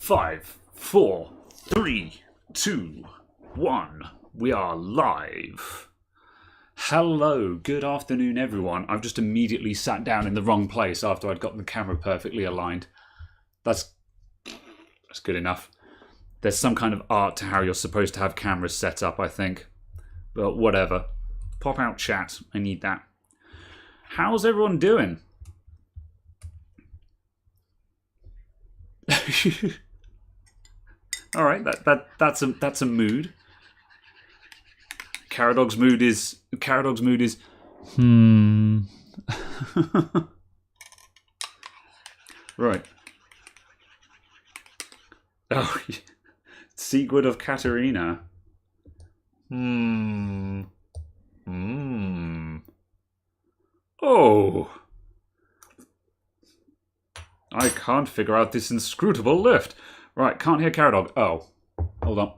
5, 4, 3, 2, 1. We are live. Hello, good afternoon, everyone. I've just immediately sat down in the wrong place after I'd gotten the camera perfectly aligned. That's good enough. There's some kind of art to how you're supposed to have cameras set up, I think. But whatever. Pop out chat. I need that. How's everyone doing? All right, that's a mood. Caradog's mood is right. Oh, Sigurd of Katarina. Oh. I can't figure out this inscrutable lift. Right, can't hear Caradog. Oh, hold on.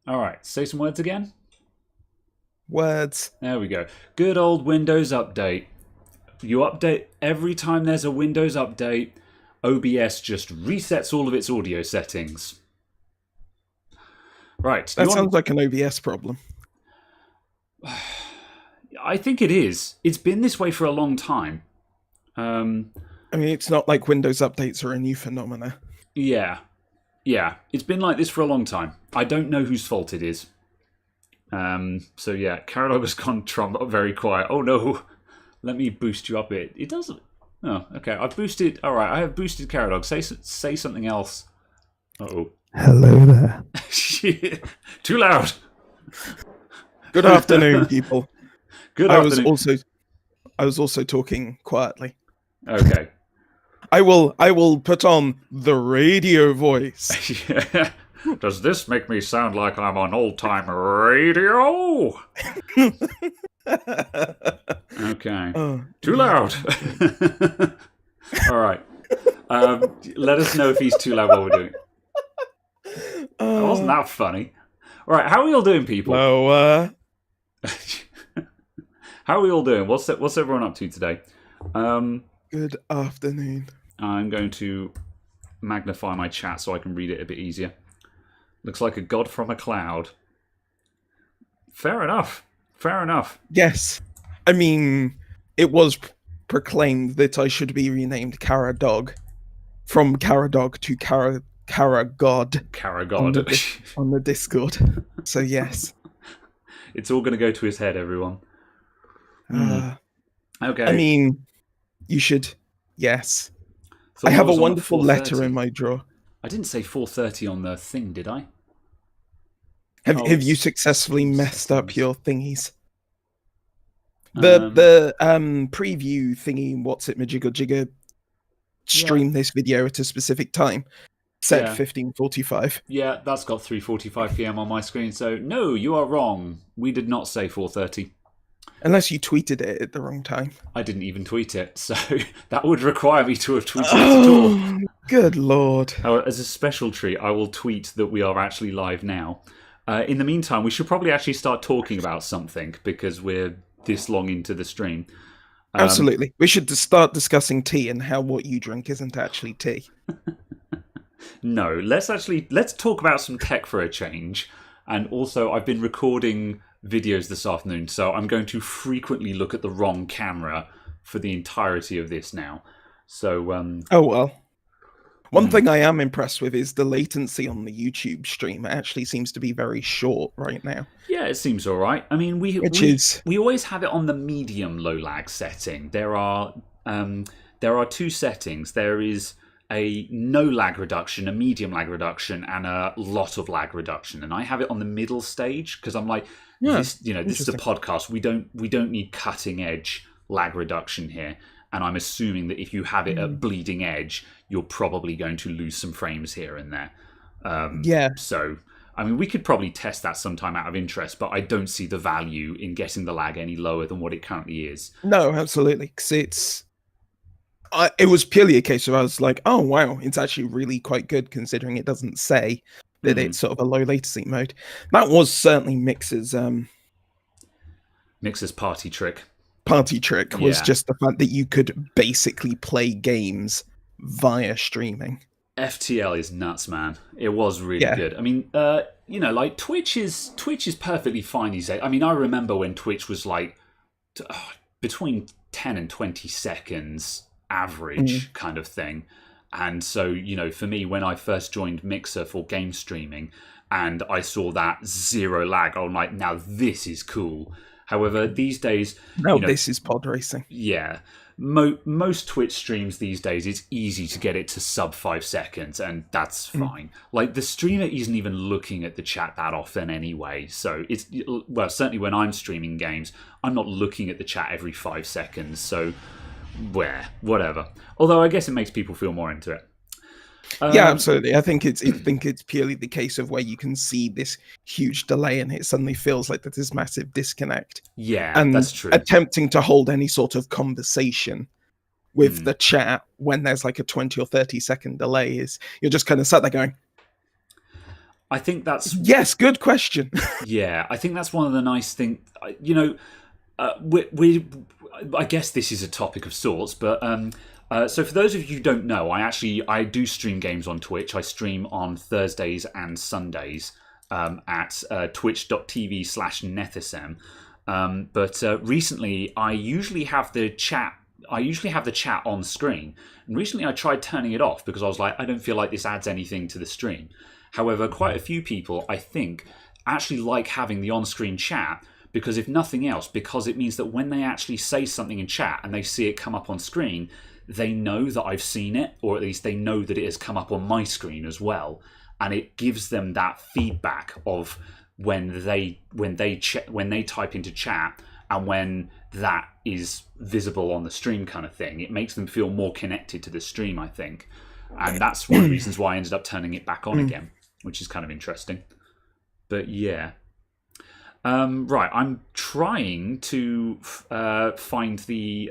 All right, say some words again. Words. There we go. Good old Windows update. You update every time there's a Windows update, OBS just resets all of its audio settings. Right. That sounds like an OBS problem. I think it is. It's been this way for a long time. I mean, it's not like Windows updates are a new phenomena. Yeah. It's been like this for a long time. I don't know whose fault it is. So yeah, Caradog has gone Trump very quiet. Oh no. Let me boost you up a bit. It doesn't. Oh, okay. I've boosted. All right, I have boosted Caradog. Say something else. Uh-oh. Hello there. Too loud. Good afternoon, people. Good afternoon. I was also talking quietly. Okay. I will put on the radio voice. Yeah. Does this make me sound like I'm on old-time radio? Okay. Too loud. All right. Let us know if he's too loud while we're doing it. Wasn't that funny? All right. How are we all doing, people? How are we all doing? What's everyone up to today? Good afternoon. I'm going to magnify my chat so I can read it a bit easier. Looks like a god from a cloud. Fair enough. Yes. I mean, it was proclaimed that I should be renamed Caradog. From Caradog to Caragod. Caragod. On the Discord. So yes. It's all going to go to his head, everyone. Okay. I mean, you should. Yes. So I have a wonderful letter in my drawer. I didn't say 4:30 on the thing, did I? Have you successfully messed up your thingies? The preview thingy, what's it, Majiggle Jigger, stream this video at a specific time. Set 15:45. Yeah, that's got 3:45 PM on my screen. So no, you are wrong. We did not say 4:30. Unless you tweeted it at the wrong time. I didn't even tweet it, so that would require me to have tweeted it at all. Good lord. As a special treat, I will tweet that we are actually live now. In the meantime, we should probably actually start talking about something because we're this long into the stream. Absolutely. We should start discussing tea and how what you drink isn't actually tea. No, let's talk about some tech for a change. And also, I've been recording videos this afternoon, so I'm going to frequently look at the wrong camera for the entirety of this now. So, oh well. One thing I am impressed with is the latency on the YouTube stream. It actually seems to be very short right now. Yeah, it seems all right. I mean, we always have it on the medium low lag setting. There are two settings. There is a no lag reduction, a medium lag reduction, and a lot of lag reduction. And I have it on the middle stage because I'm like, this is a podcast. We don't need cutting edge lag reduction here. And I'm assuming that if you have it at bleeding edge, you're probably going to lose some frames here and there. So, I mean, we could probably test that sometime out of interest, but I don't see the value in getting the lag any lower than what it currently is. No, absolutely. Because it was purely a case of I was like, oh, wow, it's actually really quite good considering it doesn't say that it's sort of a low latency mode. That was certainly Mix's Mixer's party trick. Party trick was just the fact that you could basically play games via streaming. FTL is nuts, man. It was really good. I mean, like Twitch is perfectly fine these days. I mean, I remember when Twitch was like between 10 and 20 seconds average kind of thing. And so, for me, when I first joined Mixer for game streaming and I saw that 0 lag, I'm like, now this is cool. However, these days... this is pod racing. Yeah. Most Twitch streams these days, it's easy to get it to sub 5 seconds, and that's fine. Like, the streamer isn't even looking at the chat that often anyway. So, certainly when I'm streaming games, I'm not looking at the chat every 5 seconds. So, whatever. Although, I guess it makes people feel more into it. Yeah, absolutely. I think it's purely the case of where you can see this huge delay and it suddenly feels like there's this massive disconnect. Yeah, and that's true. Attempting to hold any sort of conversation with the chat when there's like a 20 or 30 second delay you're just kind of sat there going, I think that's... Yes, good question. Yeah, I think that's one of the nice things. I guess this is a topic of sorts, but... so for those of you who don't know, I do stream games on Twitch. I stream on Thursdays and Sundays at twitch.tv/nethism. But recently, I usually have the chat on screen. And recently I tried turning it off because I was like, I don't feel like this adds anything to the stream. However, quite a few people, I think, actually like having the on-screen chat because if nothing else, because it means that when they actually say something in chat and they see it come up on screen, they know that I've seen it, or at least they know that it has come up on my screen as well, and it gives them that feedback of when they type into chat and when that is visible on the stream kind of thing. It makes them feel more connected to the stream, I think, and that's one of the reasons why I ended up turning it back on again, which is kind of interesting. But yeah. Right, I'm trying to find the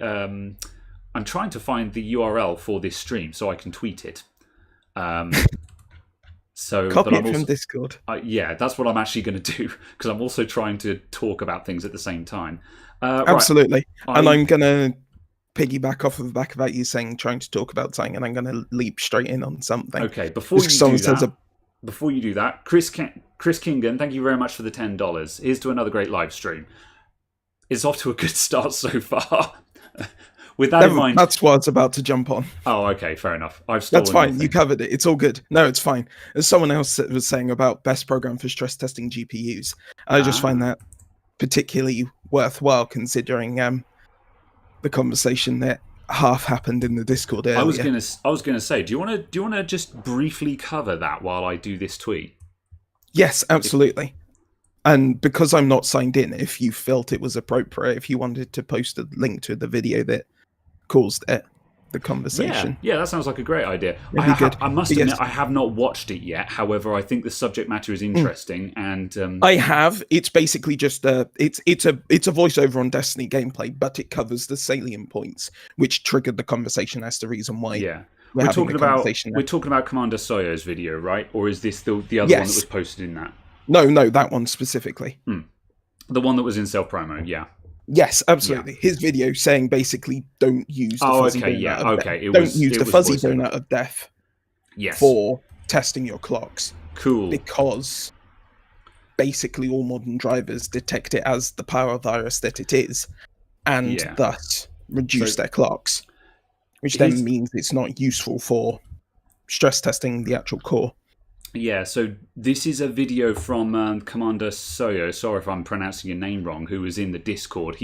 URL for this stream so I can tweet it. Copy it from Discord. Yeah, that's what I'm actually going to do because I'm also trying to talk about things at the same time. Absolutely. Right. And I'm going to piggyback off of the back about you saying trying to talk about something, and I'm going to leap straight in on something. Okay, before you do that, Chris Kingan, thank you very much for the $10. Here's to another great live stream. It's off to a good start so far. With that in mind, that's what I was about to jump on. Oh, okay, fair enough. That's fine. You covered it. It's all good. No, it's fine. As someone else was saying about best program for stress testing GPUs, I just find that particularly worthwhile considering the conversation that half happened in the Discord earlier. I was gonna say, do you want to just briefly cover that while I do this tweet? Yes, absolutely. And because I'm not signed in, if you felt it was appropriate, if you wanted to post a link to the video that caused it, the conversation. Yeah, that sounds like a great idea. I must admit, I have not watched it yet. However, I think the subject matter is interesting, and I have. It's basically just it's a voiceover on Destiny gameplay, but it covers the salient points which triggered the conversation as the reason why. Yeah, we're talking about Commander Soyo's video, right? Or is this the other one that was posted in that? No, that one specifically. The one that was in self-promo, yeah. Yes, absolutely. Yeah. His video saying basically don't use the fuzzy donut of death. Don't use the fuzzy donut of death for testing your clocks. Cool. Because basically all modern drivers detect it as the power virus that it is and thus reduce their clocks, which then means it's not useful for stress testing the actual core. Yeah, so this is a video from Commander Soyo. Sorry if I'm pronouncing your name wrong. Who was in the Discord?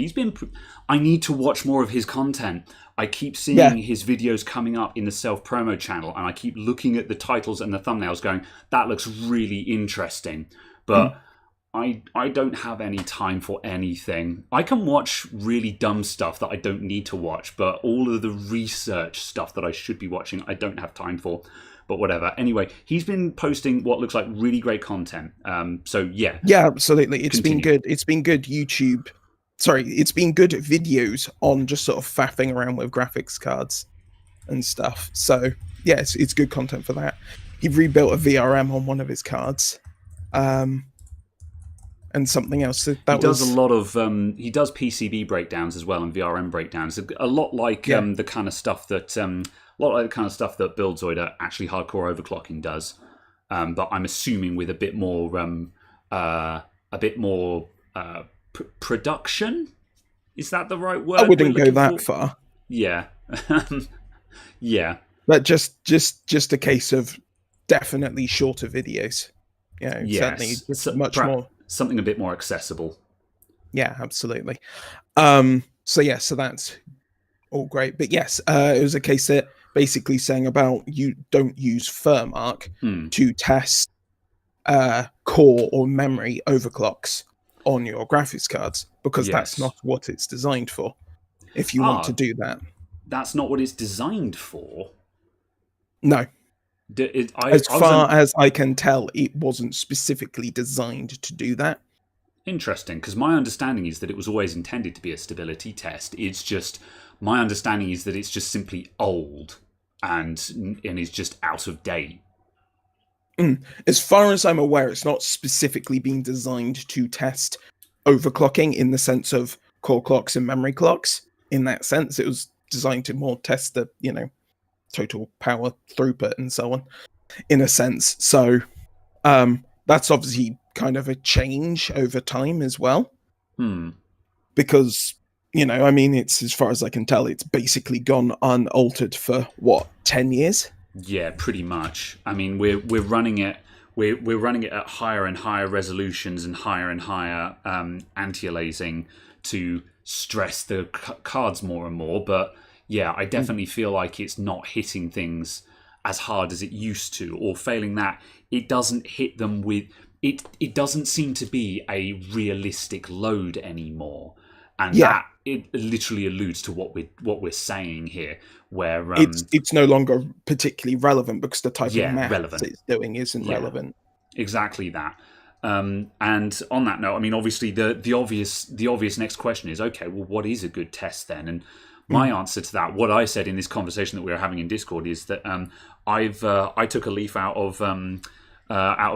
I need to watch more of his content. I keep seeing his videos coming up in the self-promo channel, and I keep looking at the titles and the thumbnails going, that looks really interesting. But I don't have any time for anything. I can watch really dumb stuff that I don't need to watch, but all of the research stuff that I should be watching, I don't have time for. But whatever. Anyway, he's been posting what looks like really great content. So yeah. Yeah, absolutely. It's been good. It's been good YouTube. Sorry, it's been good videos on just sort of faffing around with graphics cards and stuff. So yeah, it's good content for that. He rebuilt a VRM on one of his cards. And and something else. He does a lot of he does PCB breakdowns as well and VRM breakdowns. A lot like the kind of stuff that Buildzoid actually hardcore overclocking does. But I'm assuming with a bit more production. Is that the right word? I wouldn't go that far. Yeah, yeah. But just a case of definitely shorter videos. Certainly much more something a bit more accessible. Yeah, absolutely. So that's all great. But yes, it was a case that basically saying about you don't use Furmark to test core or memory overclocks on your graphics cards, because that's not what it's designed for. If you want to do that, that's not what it's designed for. No. As far as I can tell, it wasn't specifically designed to do that. Interesting, because my understanding is that it was always intended to be a stability test. It's just, my understanding is that it's just simply old and is just out of date. As far as I'm aware, it's not specifically being designed to test overclocking in the sense of core clocks and memory clocks. In that sense, it was designed to more test the, total power throughput and so on, in a sense. So that's obviously kind of a change over time as well. Because, it's, as far as I can tell, it's basically gone unaltered for, 10 years? Yeah, pretty much. I mean, we're running it. We're running it at higher and higher resolutions and higher anti-aliasing to stress the cards more and more. But yeah, I definitely feel like it's not hitting things as hard as it used to, or failing that, it doesn't hit them with it. It doesn't seem to be a realistic load anymore, and that it literally alludes to what we're saying here, where it's no longer particularly relevant because the type of math it's doing isn't relevant. Exactly that. And on that note, I mean, obviously the obvious next question is, okay, well, what is a good test then? And my answer to that, what I said in this conversation that we were having in Discord, is that I took a leaf out of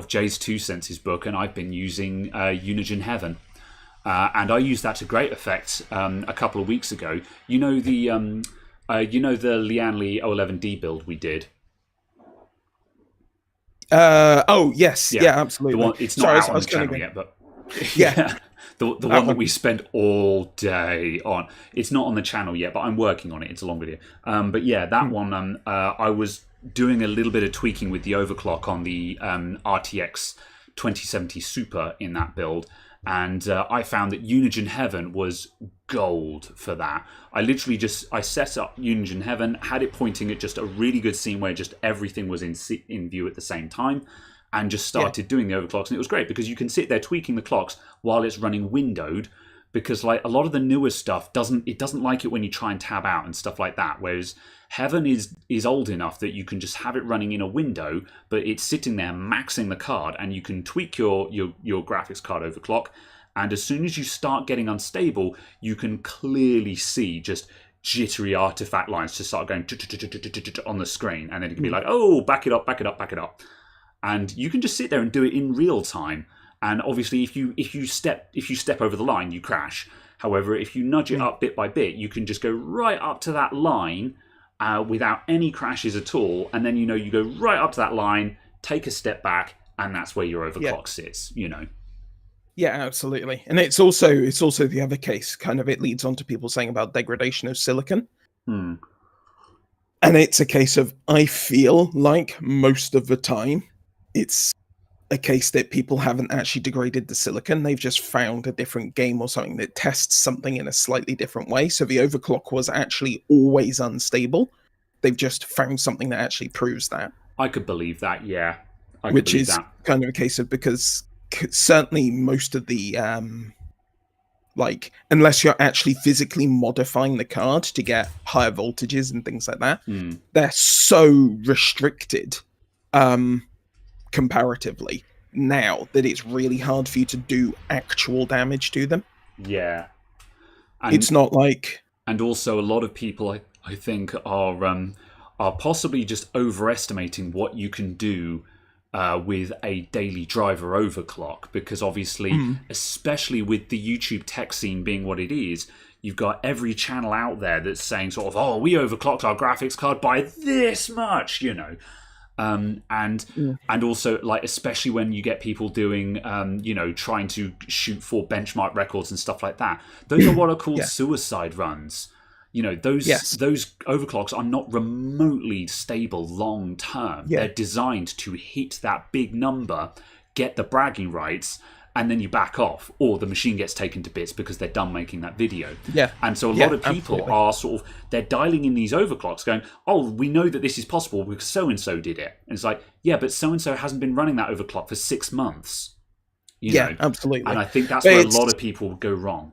Jay's 2 Senses book, and I've been using Unigine Heaven, and I used that to great effect a couple of weeks ago. The Lian Li 011D build we did. Oh yes, yeah, absolutely. It's not out on the channel yet, but the one that we spent all day on. It's not on the channel yet, but I'm working on it. It's a long video. But yeah, that one, I was doing a little bit of tweaking with the overclock on the RTX 2070 Super in that build, and I found that Unigine Heaven was gold for that. I literally I set up Unigine Heaven, had it pointing at just a really good scene where just everything was in view at the same time, and just started doing the overclocks. And it was great because you can sit there tweaking the clocks while it's running windowed, because like a lot of the newer stuff doesn't like it when you try and tab out and stuff like that, whereas Heaven is old enough that you can just have it running in a window, but it's sitting there maxing the card, and you can tweak your graphics card overclock, and as soon as you start getting unstable, you can clearly see just jittery artifact lines just start going on the screen, and then it can be like, oh, back it up, and you can just sit there and do it in real time. And obviously, if you step over the line, you crash. However, if you nudge it up bit by bit, you can just go right up to that line without any crashes at all, and then you go right up to that line, take a step back, and that's where your overclock sits. Yeah, absolutely. And it's also the other case. Kind of, it leads on to people saying about degradation of silicon. And it's a case of, I feel like most of the time, it's a case that people haven't actually degraded the silicon. They've just found a different game or something that tests something in a slightly different way. So the overclock was actually always unstable. They've just found something that actually proves that. I could believe that, yeah. Which is kind of a case of, because certainly most of the unless you're actually physically modifying the card to get higher voltages and things like that, they're so restricted comparatively now that it's really hard for you to do actual damage to them. Yeah. It's not like... And also a lot of people, I think, are possibly just overestimating what you can do with a daily driver overclock, because obviously, especially with the YouTube tech scene being what it is, you've got every channel out there that's saying sort of, oh, we overclocked our graphics card by this much, you know. And also, like, especially when you get people doing, you know, trying to shoot for benchmark records and stuff like that. Those are what are called suicide runs. You know, those overclocks are not remotely stable long term. They're designed to hit that big number, get the bragging rights, and then you back off, or the machine gets taken to bits because they're done making that video. And so a lot of people are sort of, they're dialing in these overclocks going, oh, we know that this is possible because so-and-so did it. And it's like, yeah, but so-and-so hasn't been running that overclock for 6 months. You know? Absolutely. And I think that's where a lot of people go wrong.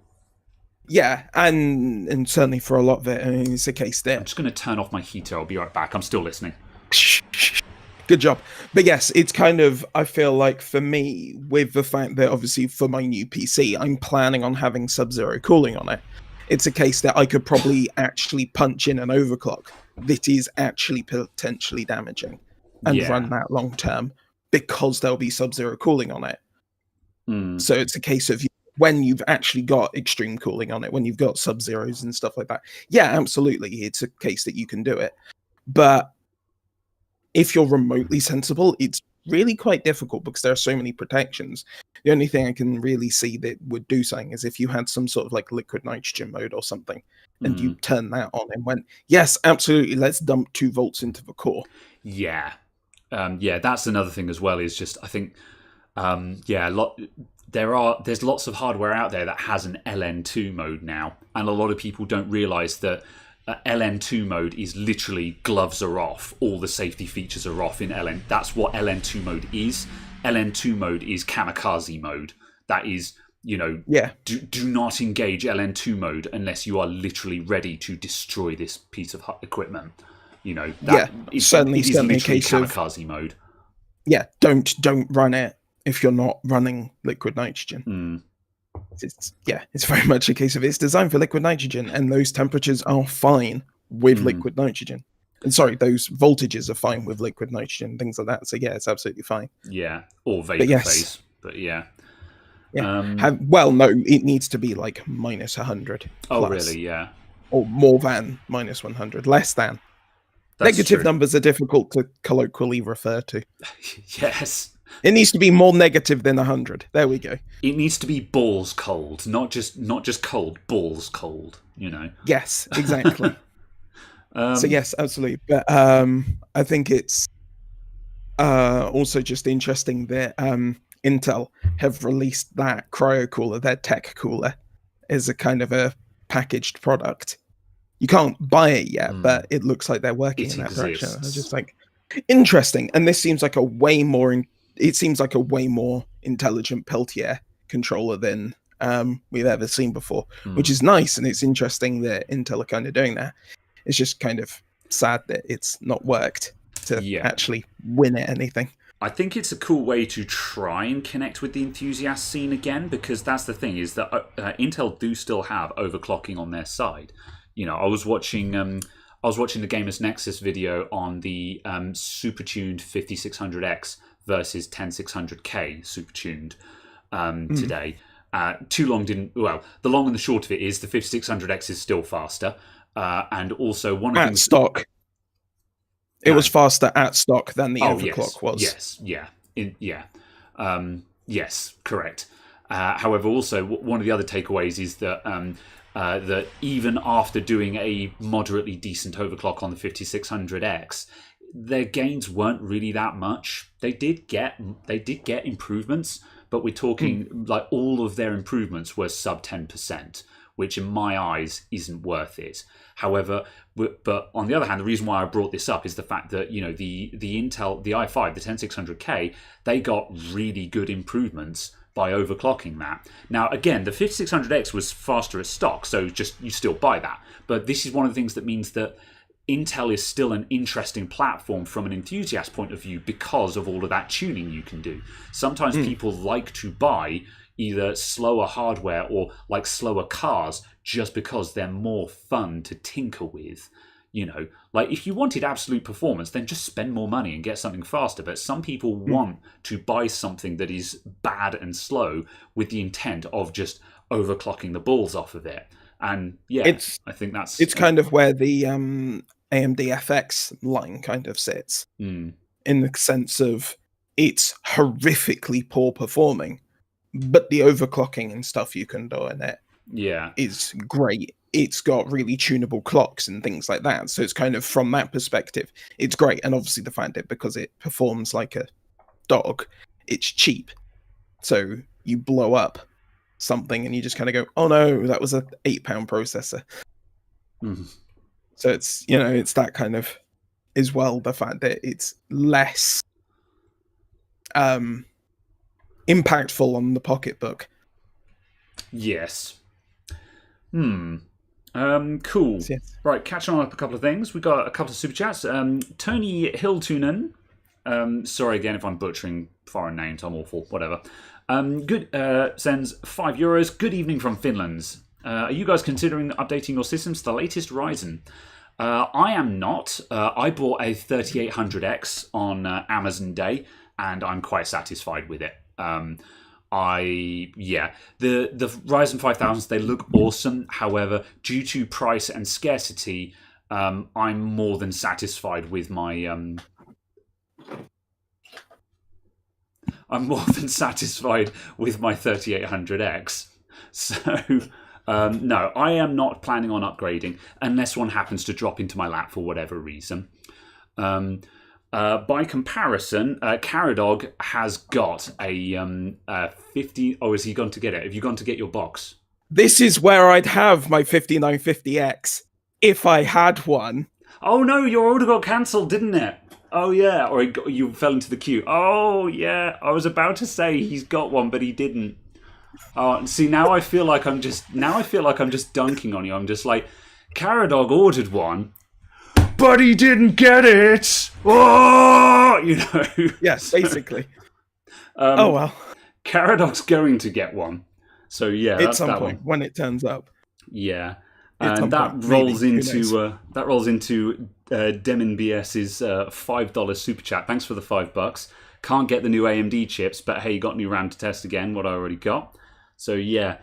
Yeah, and certainly for a lot of it, I mean, it's a case there. I'm just going to turn off my heater. I'll be right back. I'm still listening. Good job. But yes, it's kind of, I feel like for me, with the fact that obviously for my new PC, I'm planning on having sub-zero cooling on it. It's a case that I could probably actually punch in an overclock that is actually potentially damaging and run that long term because there'll be sub-zero cooling on it. So it's a case of when you've actually got extreme cooling on it, when you've got sub-zeros and stuff like that. Yeah, absolutely. It's a case that you can do it. But if you're remotely sensible, it's really quite difficult because there are so many protections. The only thing I can really see that would do something is if you had some sort of like liquid nitrogen mode or something, and you turn that on and went, yes, absolutely, let's dump 2 volts into the core. Yeah. That's another thing as well, is just, I think, there's lots of hardware out there that has an LN2 mode now, and a lot of people don't realize that LN2 mode is literally gloves are off, all the safety features are off in LN. That's what LN2 mode is. LN2 mode is kamikaze mode. That is, you know, do not engage LN2 mode unless you are literally ready to destroy this piece of equipment. You know, certainly it is literally a case kamikaze mode. Yeah, don't run it if you're not running liquid nitrogen. It's very much a case of it's designed for liquid nitrogen, and those temperatures are fine with liquid nitrogen. And sorry, those voltages are fine with liquid nitrogen, things like that. So yeah, it's absolutely fine. Yeah, or vapor phase, but yeah. No, it needs to be like minus 100. Oh, really? Yeah. Or more than minus 100, less than. That's Negative true. numbers are difficult to colloquially refer to. Yes. It needs to be more negative than 100. There we go. It needs to be balls cold, not just cold, balls cold, you know. Yes, exactly. So yes, absolutely. But I think it's also just interesting that Intel have released that cryo cooler, their tech cooler, as a kind of a packaged product. You can't buy it yet, but it looks like they're working in that direction. I was just like, interesting. And this seems like a way more intelligent Peltier controller than we've ever seen before, which is nice. And it's interesting that Intel are kind of doing that. It's just kind of sad that it's not worked to actually win at anything. I think it's a cool way to try and connect with the enthusiast scene again, because that's the thing, is that Intel do still have overclocking on their side. You know, I was watching the Gamers Nexus video on the super-tuned 5600X versus 10600K super-tuned today. The long and the short of it is the 5600X is still faster. And also one of the stock. It was faster at stock than the overclock was. Yes, yes, correct. However, also one of the other takeaways is that that even after doing a moderately decent overclock on the 5600X, their gains weren't really that much. They did get improvements, but we're talking like all of their improvements were sub 10%, which in my eyes isn't worth it. However, but on the other hand, the reason why I brought this up is the fact that, you know, the Intel, the i5, the 10600K, they got really good improvements by overclocking that. Now, again, the 5600X was faster at stock, so just you still buy that. But this is one of the things that means that Intel is still an interesting platform from an enthusiast point of view because of all of that tuning you can do. Sometimes people like to buy either slower hardware or like slower cars just because they're more fun to tinker with. Like if you wanted absolute performance, then just spend more money and get something faster. But some people want to buy something that is bad and slow with the intent of just overclocking the balls off of it. And I think it's kind of where the AMD FX line kind of sits, in the sense of it's horrifically poor performing, but the overclocking and stuff you can do in it is great. It's got really tunable clocks and things like that. So it's kind of, from that perspective, it's great. And obviously the fact that because it performs like a dog, it's cheap. So you blow up something and you just kind of go, oh no, that was a £8 processor. So it's, it's that kind of, as well, the fact that it's less impactful on the pocketbook. Yes. Cool. Yes. Right, catching on up a couple of things. We got a couple of super chats. Tony Hiltunen. Sorry again if I'm butchering foreign names. I'm awful. Whatever. Good. Sends €5. Good evening from Finland. Are you guys considering updating your systems to the latest Ryzen? I am not. I bought a 3800X on Amazon Day, and I'm quite satisfied with it. The Ryzen 5000s, they look awesome. However, due to price and scarcity, I'm more than satisfied with my 3800X. So no, I am not planning on upgrading unless one happens to drop into my lap for whatever reason. By comparison, Caradog has got a 50. Oh, has he gone to get it? Have you gone to get your box? This is where I'd have my 5950X if I had one. Oh no, your order got cancelled, didn't it? Oh yeah, or you fell into the queue. Oh yeah, I was about to say he's got one, but he didn't. Oh, see, now I feel like I'm just dunking on you. I'm just like, Caradog ordered one, but he didn't get it. Oh, Yes, basically. Oh well. Caradog's going to get one. So yeah, at some point when it turns up. Yeah, and that rolls into Demin BS's $5 super chat. Thanks for the $5. Can't get the new AMD chips, but hey, got a new RAM to test again. What I already got. So yeah,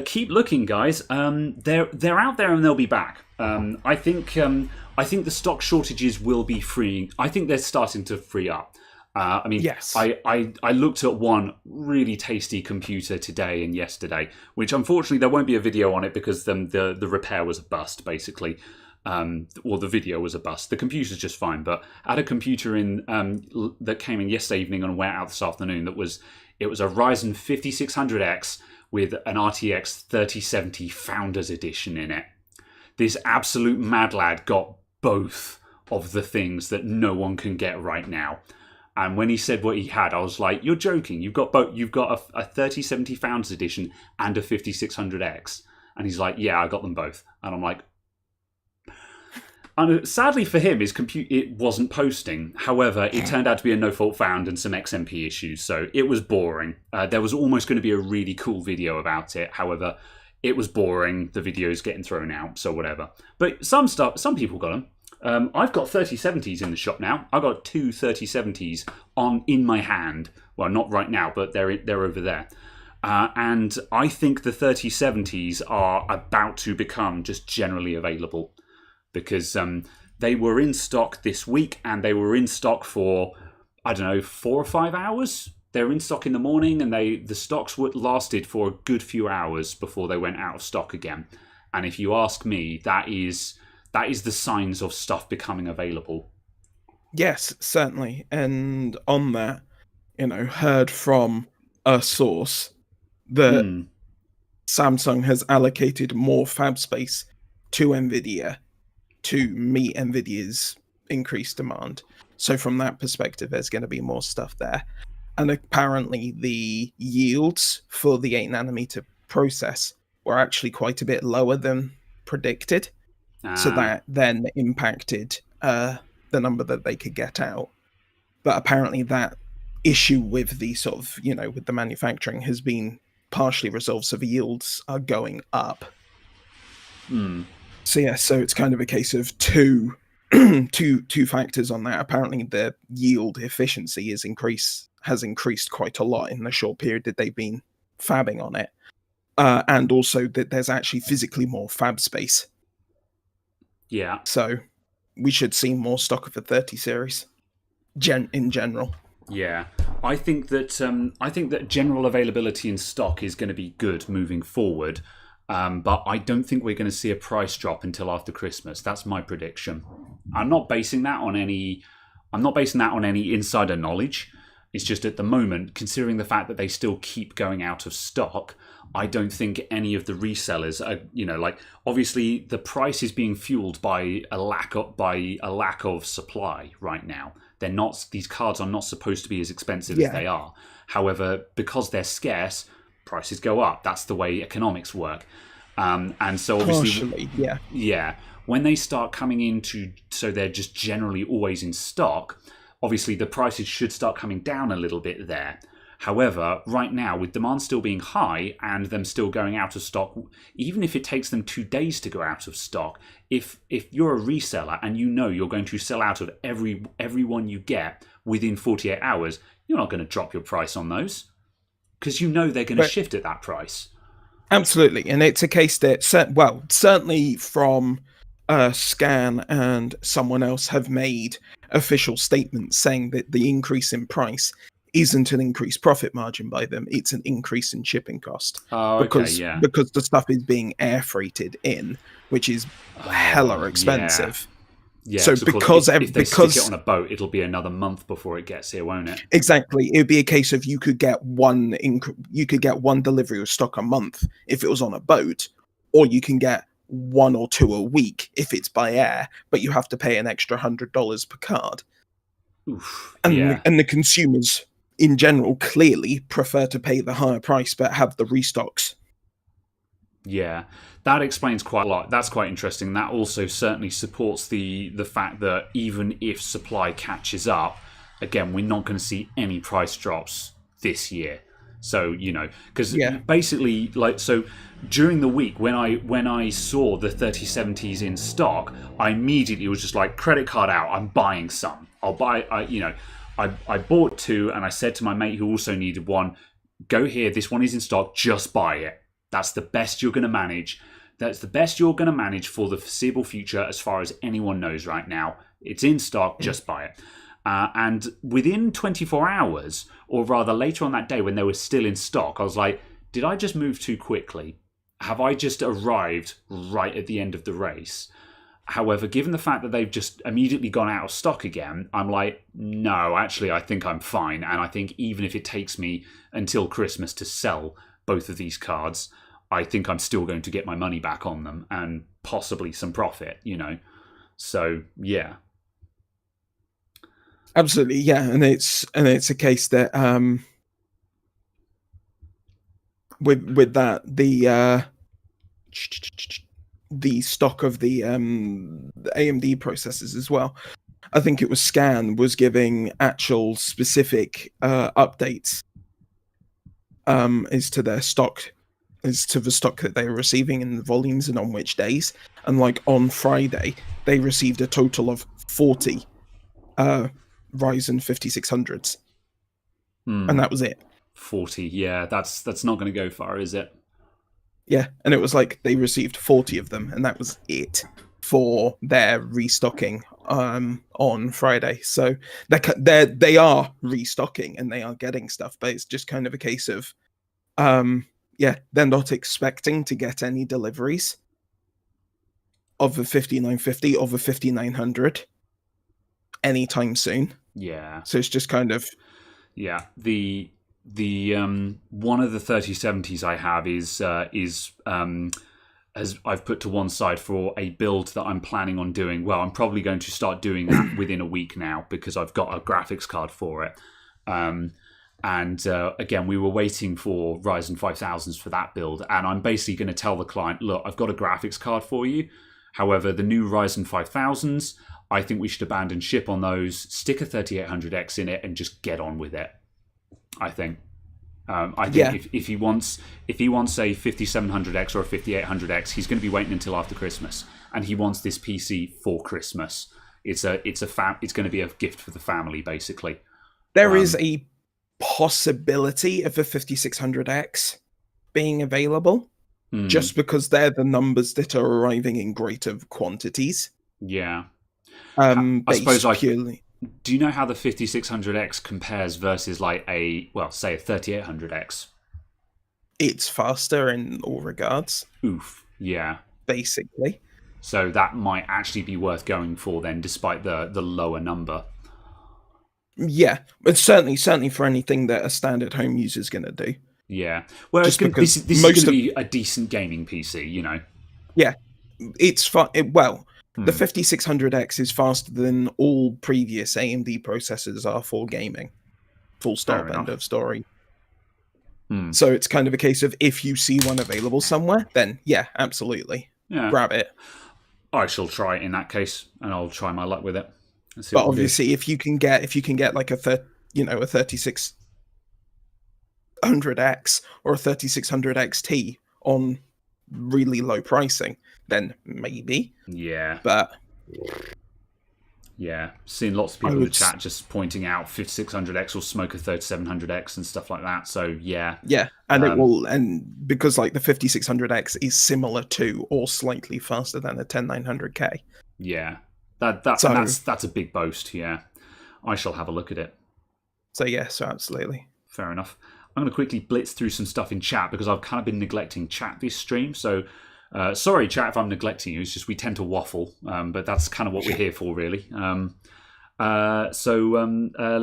keep looking, guys. They're out there and they'll be back. I think the stock shortages will be freeing. I think they're starting to free up. I mean, yes. I looked at one really tasty computer today and yesterday, which unfortunately there won't be a video on it because the repair was a bust, basically. Or the video was a bust. The computer's just fine, but I had a computer in that came in yesterday evening and went out this afternoon. It was a Ryzen 5600X with an RTX 3070 Founders Edition in it. This absolute mad lad got both of the things that no one can get right now. And when he said what he had, I was like, "You're joking! You've got both. You've got a 3070 Founders Edition and a 5600X." And he's like, "Yeah, I got them both." And I'm like, and sadly for him, his it wasn't posting. However, it turned out to be a no-fault found and some XMP issues, so it was boring. There was almost going to be a really cool video about it. However, it was boring. The video's getting thrown out, so whatever. But some people got them. I've got 3070s in the shop now. I've got two 3070s in my hand. Well, not right now, but they're over there. And I think the 3070s are about to become just generally available. Because they were in stock this week, and they were in stock for, 4 or 5 hours. They were in stock in the morning, and the stocks lasted for a good few hours before they went out of stock again. And if you ask me, that is the signs of stuff becoming available. Yes, certainly. And on that, heard from a source that Samsung has allocated more fab space to NVIDIA to meet NVIDIA's increased demand. So from that perspective, there's going to be more stuff there. And apparently the yields for the 8nm process were actually quite a bit lower than predicted. So that then impacted the number that they could get out. But apparently that issue with the sort of, with the manufacturing has been partially resolved. So the yields are going up. So yeah, so it's kind of a case of two factors on that. Apparently, the yield efficiency has increased quite a lot in the short period that they've been fabbing on it, and also that there's actually physically more fab space. Yeah. So we should see more stock of the 30 series, in general. Yeah, I think that general availability in stock is going to be good moving forward. But I don't think we're going to see a price drop until after Christmas. That's my prediction. I'm not basing that on any insider knowledge. It's just at the moment, considering the fact that they still keep going out of stock, I don't think any of the resellers are, obviously the price is being fueled by a lack of supply right now. These cards are not supposed to be as expensive as they are. However, because they're scarce, prices go up. That's the way economics work. And so obviously, when they start coming into, so they're just generally always in stock, obviously the prices should start coming down a little bit there. However, right now, with demand still being high and them still going out of stock, even if it takes them 2 days to go out of stock, if you're a reseller and you know you're going to sell out of every one you get within 48 hours, you're not going to drop your price on those because you know they're going to shift at that price. Absolutely, and it's a case that, certainly from Scan and someone else have made official statements saying that the increase in price isn't an increased profit margin by them, it's an increase in shipping cost. Because the stuff is being air freighted in, which is hella expensive. Yeah, so because if they stick it on a boat, it'll be another month before it gets here, won't it? Exactly. It would be a case of you could get one delivery of stock a month if it was on a boat, or you can get 1 or 2 a week if it's by air, but you have to pay an extra $100 per card. Oof, and the consumers in general clearly prefer to pay the higher price but have the restocks. Yeah, that explains quite a lot. That's quite interesting. That also certainly supports the fact that even if supply catches up, again, we're not going to see any price drops this year. So, because basically, so during the week when I saw the 3070s in stock, I immediately was just like, credit card out, I'm buying some. I'll buy, I bought 2 and I said to my mate who also needed one, go here, this one is in stock, just buy it. That's the best you're going to manage. That's the best you're going to manage for the foreseeable future as far as anyone knows right now. It's in stock, just buy it. And within 24 hours, or rather later on that day when they were still in stock, I was like, did I just move too quickly? Have I just arrived right at the end of the race? However, given the fact that they've just immediately gone out of stock again, I'm like, no, actually, I think I'm fine. And I think even if it takes me until Christmas to sell both of these cards, I think I'm still going to get my money back on them and possibly some profit, So, yeah. Absolutely, yeah, and it's a case that with that the stock of the AMD processors as well. I think it was Scan was giving actual specific updates as to their stock, as to the stock that they were receiving and the volumes and on which days. And like on Friday, they received a total of 40 Ryzen 5600s, and that was it. 40, yeah, that's not going to go far, is it? Yeah, and it was like they received 40 of them, and that was it for their restocking on Friday. So they are restocking and they are getting stuff, but it's just kind of a case of they're not expecting to get any deliveries of the 5950 or the 5900 anytime soon. Yeah. So it's just kind of the one of the 3070s I have is as I've put to one side for a build that I'm planning on doing. Well, I'm probably going to start doing that within a week now because I've got a graphics card for it. Again, we were waiting for Ryzen 5000s for that build, and I'm basically going to tell the client, look, I've got a graphics card for you. However, the new Ryzen 5000s, I think we should abandon ship on those, stick a 3800X in it, and just get on with it, I think. I think if he wants a 5700X or a 5800X, he's going to be waiting until after Christmas, and he wants this PC for Christmas. It's going to be a gift for the family, basically. There is a possibility of a 5600X being available, just because they're the numbers that are arriving in greater quantities. Yeah. I suppose do you know how the 5600X compares versus like say a 3800X? It's faster in all regards. Oof. Yeah. Basically. So that might actually be worth going for then, despite the lower number. Yeah, but certainly for anything that a standard home user is going to do. Yeah. Well, this is going to be a decent gaming PC, you know. Yeah. It's fun. The 5600X is faster than all previous AMD processors are for gaming. Full stop, end of story. So it's kind of a case of, if you see one available somewhere, then yeah, absolutely. Yeah. Grab it. I shall try it in that case, and I'll try my luck with it. But obviously, if you can get like a 3600X or a 3600 XT on really low pricing, then maybe. Yeah. But yeah, seeing lots of people in the chat just pointing out 5600X will smoke a 3700X and stuff like that. So yeah. Yeah, and it will, and because like the 5600X is similar to or slightly faster than a 10900K. Yeah. That's a big boast, yeah. I shall have a look at it. So absolutely. Fair enough. I'm going to quickly blitz through some stuff in chat because I've kind of been neglecting chat this stream. So sorry, chat, if I'm neglecting you. It's just we tend to waffle, but that's kind of what we're here for, really. Let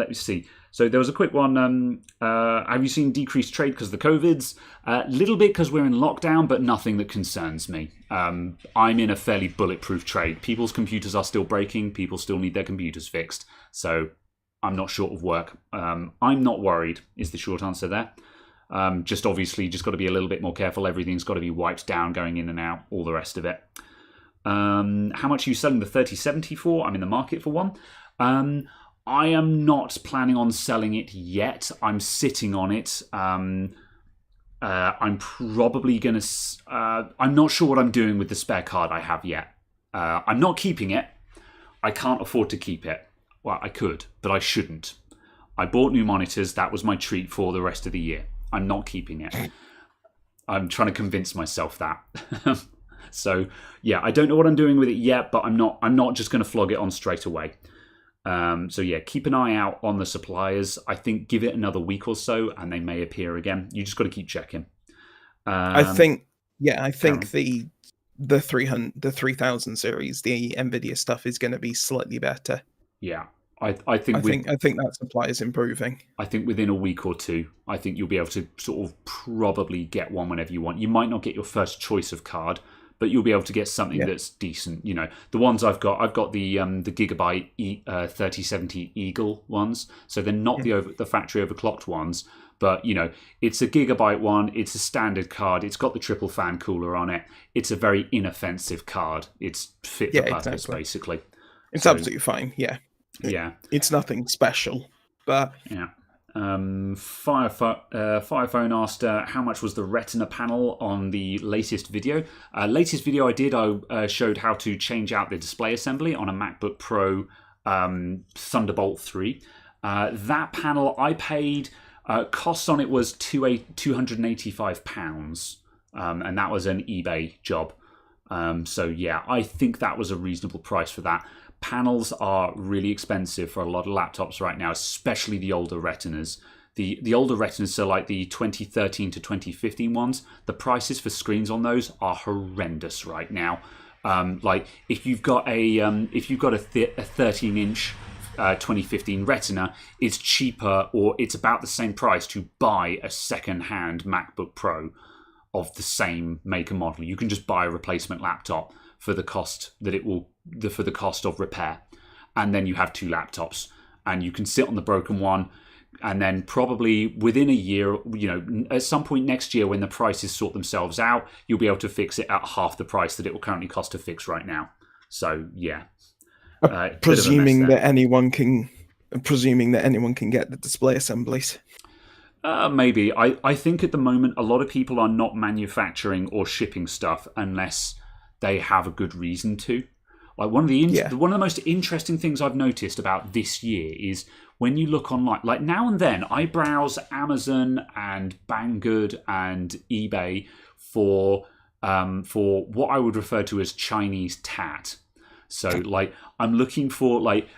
me see. So there was a quick one. Have you seen decreased trade because of the COVIDs? A little bit because we're in lockdown, but nothing that concerns me. I'm in a fairly bulletproof trade. People's computers are still breaking. People still need their computers fixed. So I'm not short of work. I'm not worried, is the short answer there. Just obviously, just got to be a little bit more careful. Everything's got to be wiped down, going in and out, all the rest of it. How much are you selling the 3070 for? I'm in the market for one. I am not planning on selling it yet. I'm sitting on it. I'm probably going to... I'm not sure what I'm doing with the spare card I have yet. I'm not keeping it. I can't afford to keep it. Well, I could, but I shouldn't. I bought new monitors. That was my treat for the rest of the year. I'm not keeping it. I'm trying to convince myself that. So, yeah, I don't know what I'm doing with it yet, but I'm not just going to flog it on straight away. So yeah, keep an eye out on the suppliers. I think give it another week or so and they may appear again. You just got to keep checking. I think the 3000 series, the Nvidia stuff is going to be slightly better. Yeah. I think that supply is improving. I think within a week or two, I think you'll be able to sort of probably get one whenever you want. You might not get your first choice of card, but you'll be able to get something that's decent. You know, the ones I've got the Gigabyte 3070 Eagle ones, so they're not the factory overclocked ones, but you know, it's a Gigabyte one. It's a standard card. It's got the triple fan cooler on it. It's a very inoffensive card. It's fit for purpose, basically. It's absolutely fine. Yeah. Yeah. It's nothing special, but yeah. Firephone asked, how much was the Retina panel on the latest video? Latest video I did, I showed how to change out the display assembly on a MacBook Pro Thunderbolt 3. That panel I paid, costs on it was £285, and that was an eBay job. So yeah, I think that was a reasonable price for that. Panels are really expensive for a lot of laptops right now, especially the older Retinas. The older Retinas, so like the 2013 to 2015 ones, the prices for screens on those are horrendous right now. Like if you've got a 13-inch 2015 Retina, it's cheaper, or it's about the same price to buy a second-hand MacBook Pro of the same make and model. You can just buy a replacement laptop for the cost that for the cost of repair, and then you have two laptops, and you can sit on the broken one, and then probably within a year, you know, at some point next year when the prices sort themselves out, you'll be able to fix it at half the price that it will currently cost to fix right now. So yeah, presuming that anyone can get the display assemblies. Maybe. I think at the moment a lot of people are not manufacturing or shipping stuff unless they have a good reason to. Like one of the most interesting things I've noticed about this year is when you look online. Like now and then, I browse Amazon and Banggood and eBay for what I would refer to as Chinese tat. So like I'm looking for like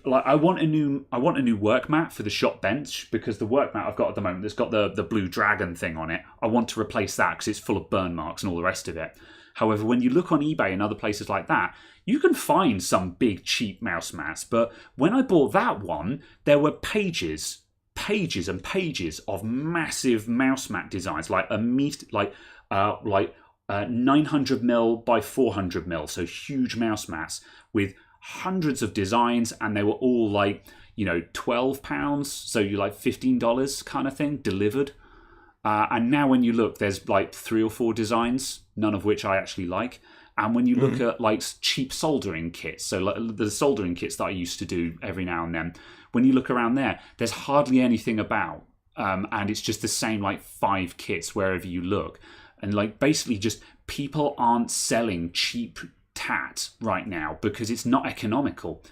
I want a new work mat for the shop bench because the work mat I've got at the moment that's got the blue dragon thing on it. I want to replace that because it's full of burn marks and all the rest of it. However, when you look on eBay and other places like that, you can find some big cheap mouse mats. But when I bought that one, there were pages and pages of massive mouse mat designs, like 900mm by 400mm, so huge mouse mats with hundreds of designs, and they were all like £12, so you like $15 kind of thing delivered. And now when you look, there's like 3 or 4 designs, none of which I actually like. And when you look at like cheap soldering kits, so like the soldering kits that I used to do every now and then, when you look around there, there's hardly anything about. And it's just the same like 5 kits wherever you look. And like basically just people aren't selling cheap tat right now because it's not economical,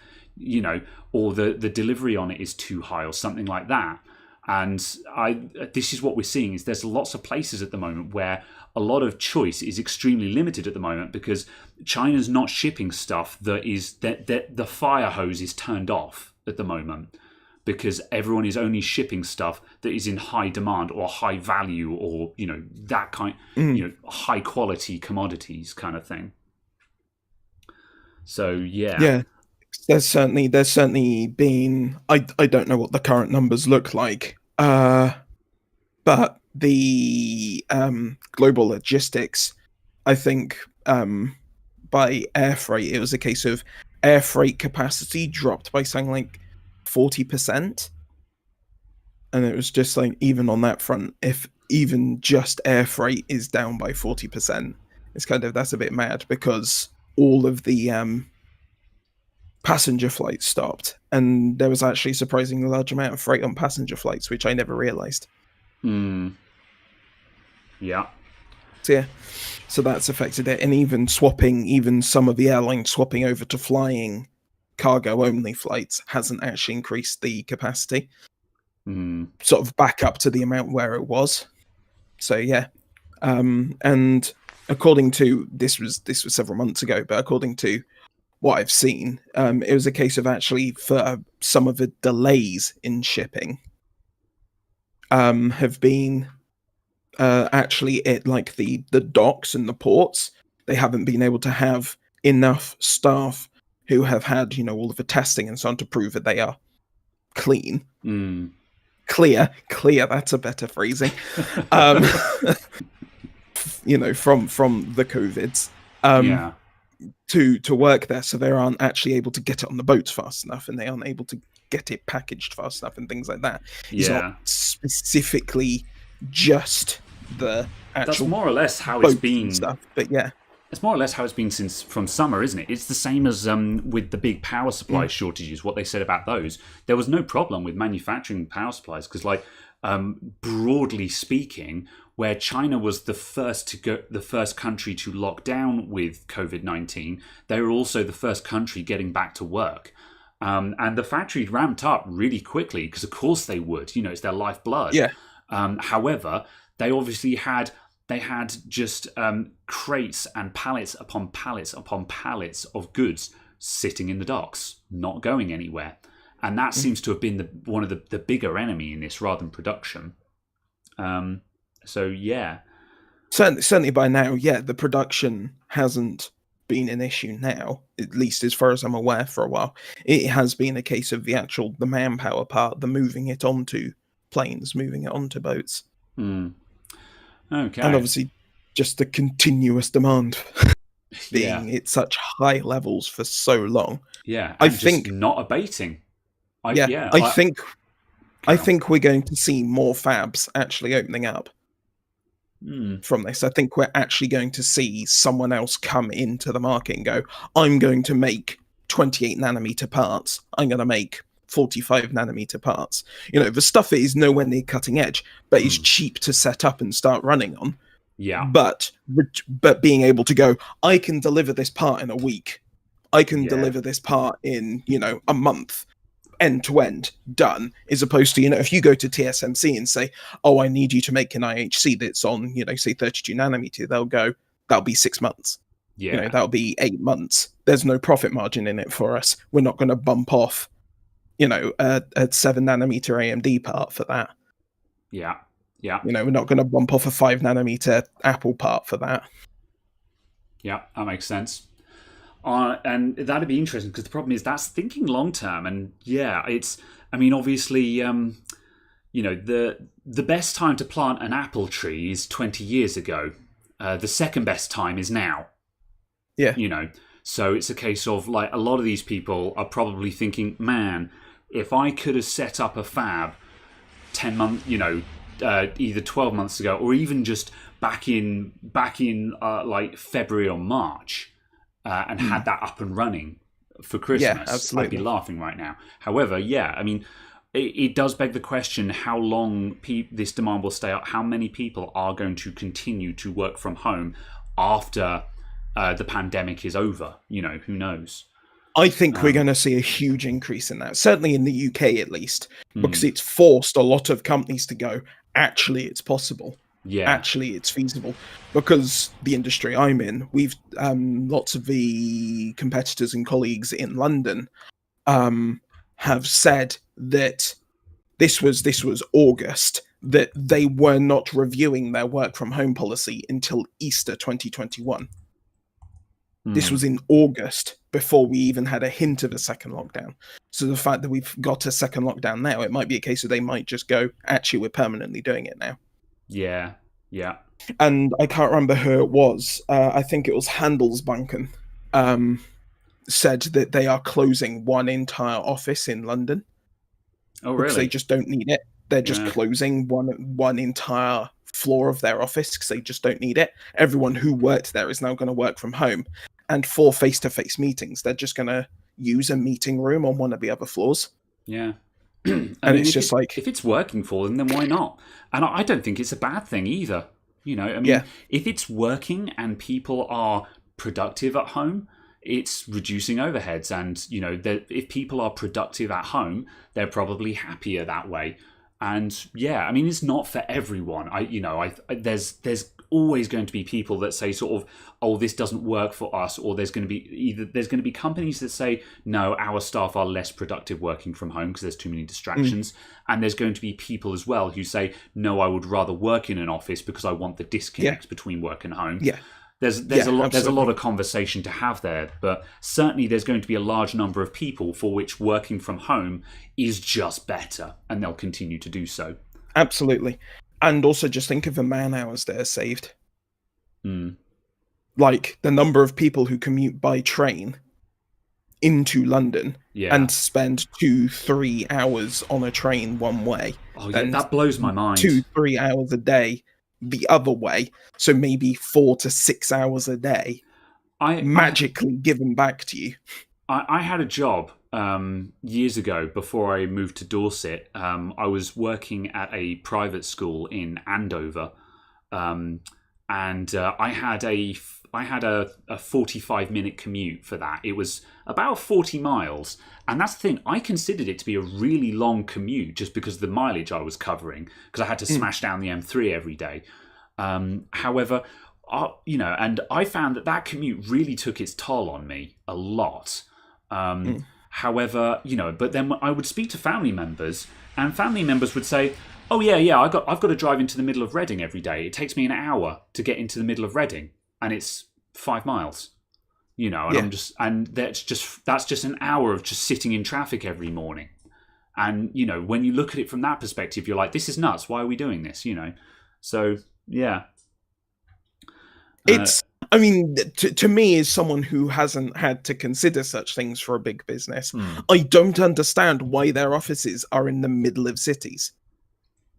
or the delivery on it is too high or something like that. And this is what we're seeing is there's lots of places at the moment where a lot of choice is extremely limited at the moment because China's not shipping stuff that the fire hose is turned off at the moment because everyone is only shipping stuff that is in high demand or high value or that kind high quality commodities kind of thing. So yeah. There's certainly been. I don't know what the current numbers look like, but the global logistics, I think, by air freight, it was a case of air freight capacity dropped by something like 40%, and it was just like even on that front, if even just air freight is down by 40%, it's that's a bit mad because all of the passenger flights stopped, and there was actually a surprisingly large amount of freight on passenger flights, which I never realized. Yeah. So that's affected it, and even some of the airlines swapping over to flying cargo only flights hasn't actually increased the capacity. Sort of back up to the amount where it was. So yeah. And according to this was several months ago, but according to what I've seen, it was a case of actually for some of the delays in shipping have been actually at like the docks and the ports. They haven't been able to have enough staff who have had all of the testing and so on to prove that they are clean. Clear, that's a better phrasing. From the COVIDs. To work there, so they aren't actually able to get it on the boats fast enough, and they aren't able to get it packaged fast enough, and things like that. It's not specifically just the actual. That's more or less how it's been. Stuff, but yeah, it's more or less how it's been since from summer, isn't it? It's the same as with the big power supply shortages. What they said about those, there was no problem with manufacturing power supplies because, like, broadly speaking, where China was the first country to lock down with COVID-19, they were also the first country getting back to work. And the factories ramped up really quickly because, of course, they would. It's their lifeblood. Yeah. However, they obviously had just crates and pallets upon pallets upon pallets of goods sitting in the docks, not going anywhere. And that seems to have been one of the bigger enemy in this rather than production. So, yeah. Certainly by now, the production hasn't been an issue now, at least as far as I'm aware for a while. It has been a case of the manpower part, the moving it onto planes, moving it onto boats. Okay. And obviously just the continuous demand being at such high levels for so long. Yeah, I think not abating. I think we're going to see more fabs actually opening up from this. I think we're actually going to see someone else come into the market and go, I'm going to make 28 nanometer parts. I'm going to make 45 nanometer parts. The stuff is nowhere near cutting edge, but is cheap to set up and start running on. Yeah. But being able to go, I can deliver this part in a week. I can deliver this part in, a month, end to end, done, as opposed to, if you go to TSMC and say, oh, I need you to make an IHC that's on, say 32 nanometer, they'll go, that'll be 6 months. Yeah. That'll be 8 months. There's no profit margin in it for us. We're not going to bump off, a 7 nanometer AMD part for that. Yeah. Yeah. We're not going to bump off a 5 nanometer Apple part for that. Yeah, that makes sense. And that'd be interesting because the problem is that's thinking long term. And obviously, the best time to plant an apple tree is 20 years ago. The second best time is now. Yeah. So it's a case of like a lot of these people are probably thinking, man, if I could have set up a fab 10 months, either 12 months ago or even just back in like February or March and had that up and running for Christmas, I'd be laughing right now. However, it does beg the question how long this demand will stay up, how many people are going to continue to work from home after the pandemic is over. Who knows? I think we're going to see a huge increase in that, certainly in the UK at least, because it's forced a lot of companies to go, actually, it's possible. Yeah. Actually, it's feasible. Because the industry I'm in, we've lots of the competitors and colleagues in London have said that this was August, that they were not reviewing their work from home policy until Easter 2021. This was in August, before we even had a hint of a second lockdown. So the fact that we've got a second lockdown now, it might be a case of they might just go, actually, we're permanently doing it now. Yeah. And I can't remember who it was. I think it was Handelsbanken said that they are closing one entire office in London. Oh, really? Because they just don't need it. They're just closing one entire floor of their office because they just don't need it. Everyone who worked there is now going to work from home. And for face-to-face meetings, they're just going to use a meeting room on one of the other floors. Yeah. It's just like... If it's working for them, then why not? And I don't think it's a bad thing either. If it's working and people are productive at home, it's reducing overheads. And, if people are productive at home, they're probably happier that way. And it's not for everyone. There's always going to be people that say sort of, oh, this doesn't work for us, or there's going to be companies that say, no, our staff are less productive working from home because there's too many distractions. And there's going to be people as well who say, no, I would rather work in an office because I want the disconnect between work and home. Yeah. There's a lot of conversation to have there, but certainly there's going to be a large number of people for which working from home is just better, and they'll continue to do so. Absolutely. And also just think of the man hours that are saved. Like the number of people who commute by train into London and spend 2-3 hours on a train one way. Oh, yeah, that blows my mind. 2-3 hours a day the other way, so maybe 4 to 6 hours a day magically given back to you. I had a job years ago before I moved to Dorset. I was working at a private school in Andover, and I had a 45-minute commute for that. It was about 40 miles. And that's the thing, I considered it to be a really long commute just because of the mileage I was covering, because I had to smash down the M3 every day. However, and I found that commute really took its toll on me a lot. However, but then I would speak to family members, and family members would say, oh yeah, I've got to drive into the middle of Reading every day. It takes me an hour to get into the middle of Reading, and it's 5 miles. And that's just an hour of just sitting in traffic every morning. And when you look at it from that perspective, you're like, this is nuts. Why are we doing this? So yeah. It's to me, as someone who hasn't had to consider such things for a big business, I don't understand why their offices are in the middle of cities.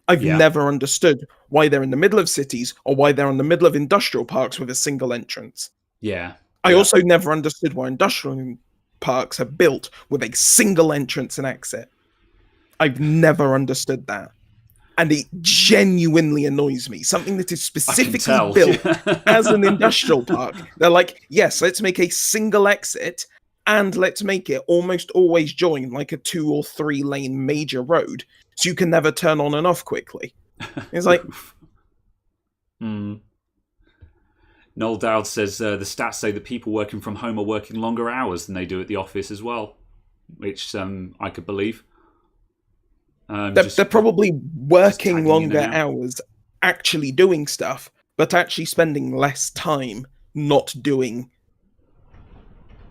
I've never understood why they're in the middle of cities or why they're in the middle of industrial parks with a single entrance. Yeah. I also never understood why industrial parks are built with a single entrance and exit. I've never understood that. And it genuinely annoys me. Something that is specifically built as an industrial park. They're like, yes, let's make a single exit and let's make it almost always join like a 2 or 3 lane major road so you can never turn on and off quickly. It's like... Noel Dowd says the stats say that people working from home are working longer hours than they do at the office as well, which I could believe. They're probably working longer hours, actually doing stuff, but actually spending less time not doing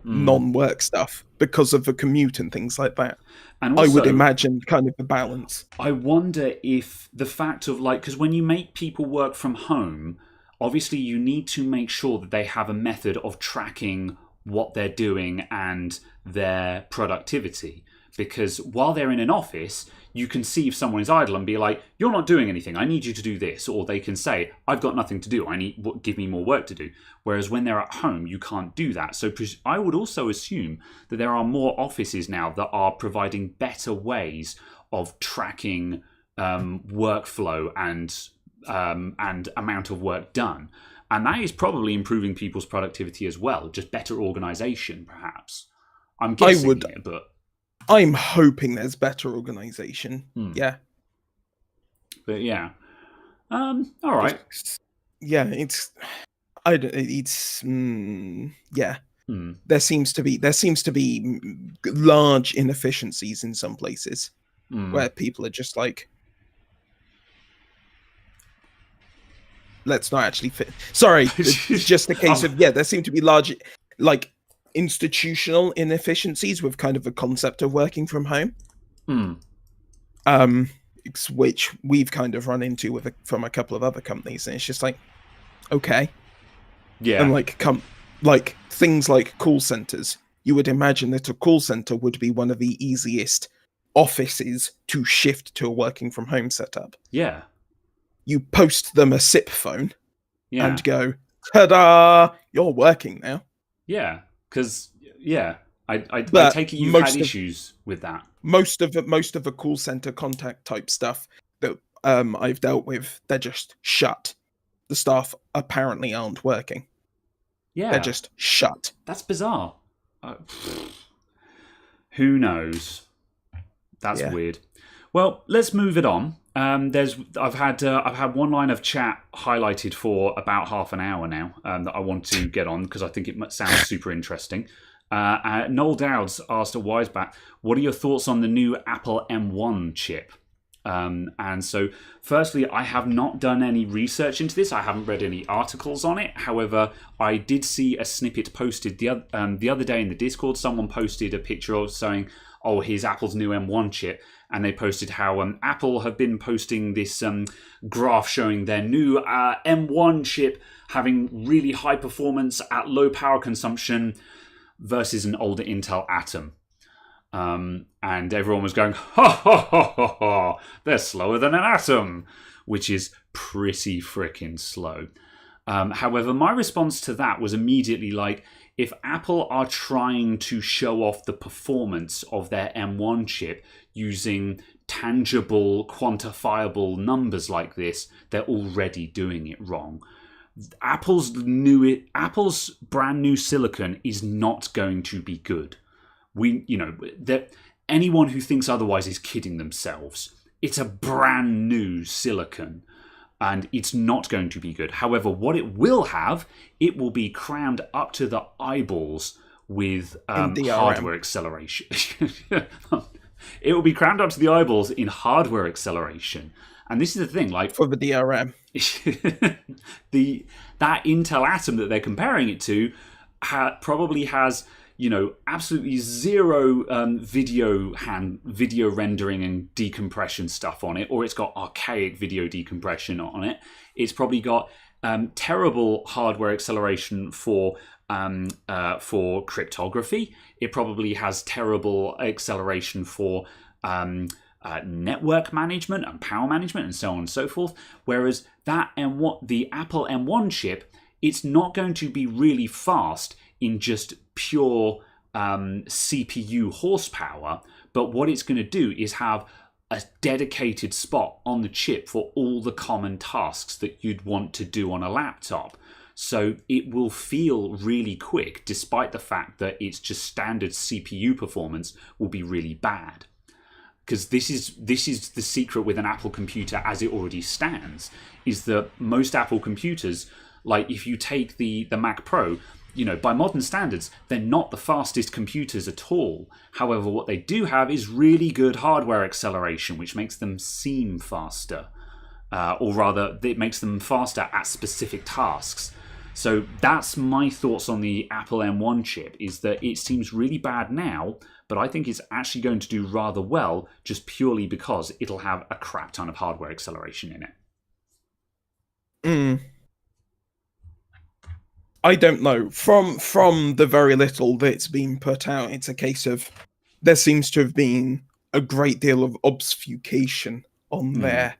non-work stuff because of the commute and things like that. And also, I would imagine kind of the balance. I wonder if the fact of because when you make people work from home, obviously you need to make sure that they have a method of tracking what they're doing and their productivity. Because while they're in an office, you can see if someone is idle and be like, you're not doing anything, I need you to do this. Or they can say, I've got nothing to do, give me more work to do. Whereas when they're at home, you can't do that. So I would also assume that there are more offices now that are providing better ways of tracking workflow and amount of work done. And that is probably improving people's productivity as well, just better organisation, perhaps. I'm guessing but... I'm hoping there's better organisation. Yeah. But yeah. All right. Yeah, yeah. There seems to be large inefficiencies in some places where people are just like, let's not actually fit. Sorry, it's just a case of there seem to be large institutional inefficiencies with kind of a concept of working from home, which we've kind of run into from a couple of other companies, and it's just like, okay, and things like call centers. You would imagine that a call center would be one of the easiest offices to shift to a working from home setup. Yeah, you post them a SIP phone, and go, ta-da! You're working now. Yeah. Because I take it you've had issues with that. Most of the call center contact type stuff that I've dealt with, they're just shut. The staff apparently aren't working. Yeah, they're just shut. That's bizarre. Who knows? That's weird. Well, let's move it on. I've had one line of chat highlighted for about half an hour now that I want to get on because I think it sounds super interesting. Noel Dowds asked a while back, what are your thoughts on the new Apple M1 chip? And so, firstly, I have not done any research into this. I haven't read any articles on it. However, I did see a snippet posted the other day in the Discord. Someone posted a picture of saying, oh, here's Apple's new M1 chip. And they posted how Apple have been posting this graph showing their new M1 chip having really high performance at low power consumption versus an older Intel Atom. And everyone was going, ha ha ha ha ha, they're slower than an Atom, which is pretty freaking slow. However, my response to that was immediately like, if Apple are trying to show off the performance of their M1 chip using tangible, quantifiable numbers like this, they're already doing it wrong. Apple's brand new silicon is not going to be good. Anyone who thinks otherwise is kidding themselves. It's a brand new silicon. And it's not going to be good. However, what it will have, it will be crammed up to the eyeballs with hardware acceleration. It will be crammed up to the eyeballs in hardware acceleration. And this is the thing, like for the DRM, that Intel Atom that they're comparing it to probably has absolutely zero video rendering and decompression stuff on it, or it's got archaic video decompression on it. It's probably got terrible hardware acceleration for cryptography. It probably has terrible acceleration for network management and power management and so on and so forth. Whereas the Apple M1 chip, it's not going to be really fast in just pure CPU horsepower, but what it's going to do is have a dedicated spot on the chip for all the common tasks that you'd want to do on a laptop. So it will feel really quick, despite the fact that it's just standard CPU performance will be really bad. Because this is the secret with an Apple computer as it already stands, is that most Apple computers, like if you take the Mac Pro, by modern standards, they're not the fastest computers at all. However, what they do have is really good hardware acceleration, which makes them seem faster. Or rather, it makes them faster at specific tasks. So that's my thoughts on the Apple M1 chip, is that it seems really bad now, but I think it's actually going to do rather well just purely because it'll have a crap ton of hardware acceleration in it. I don't know. From the very little that's been put out, it's a case of there seems to have been a great deal of obfuscation on their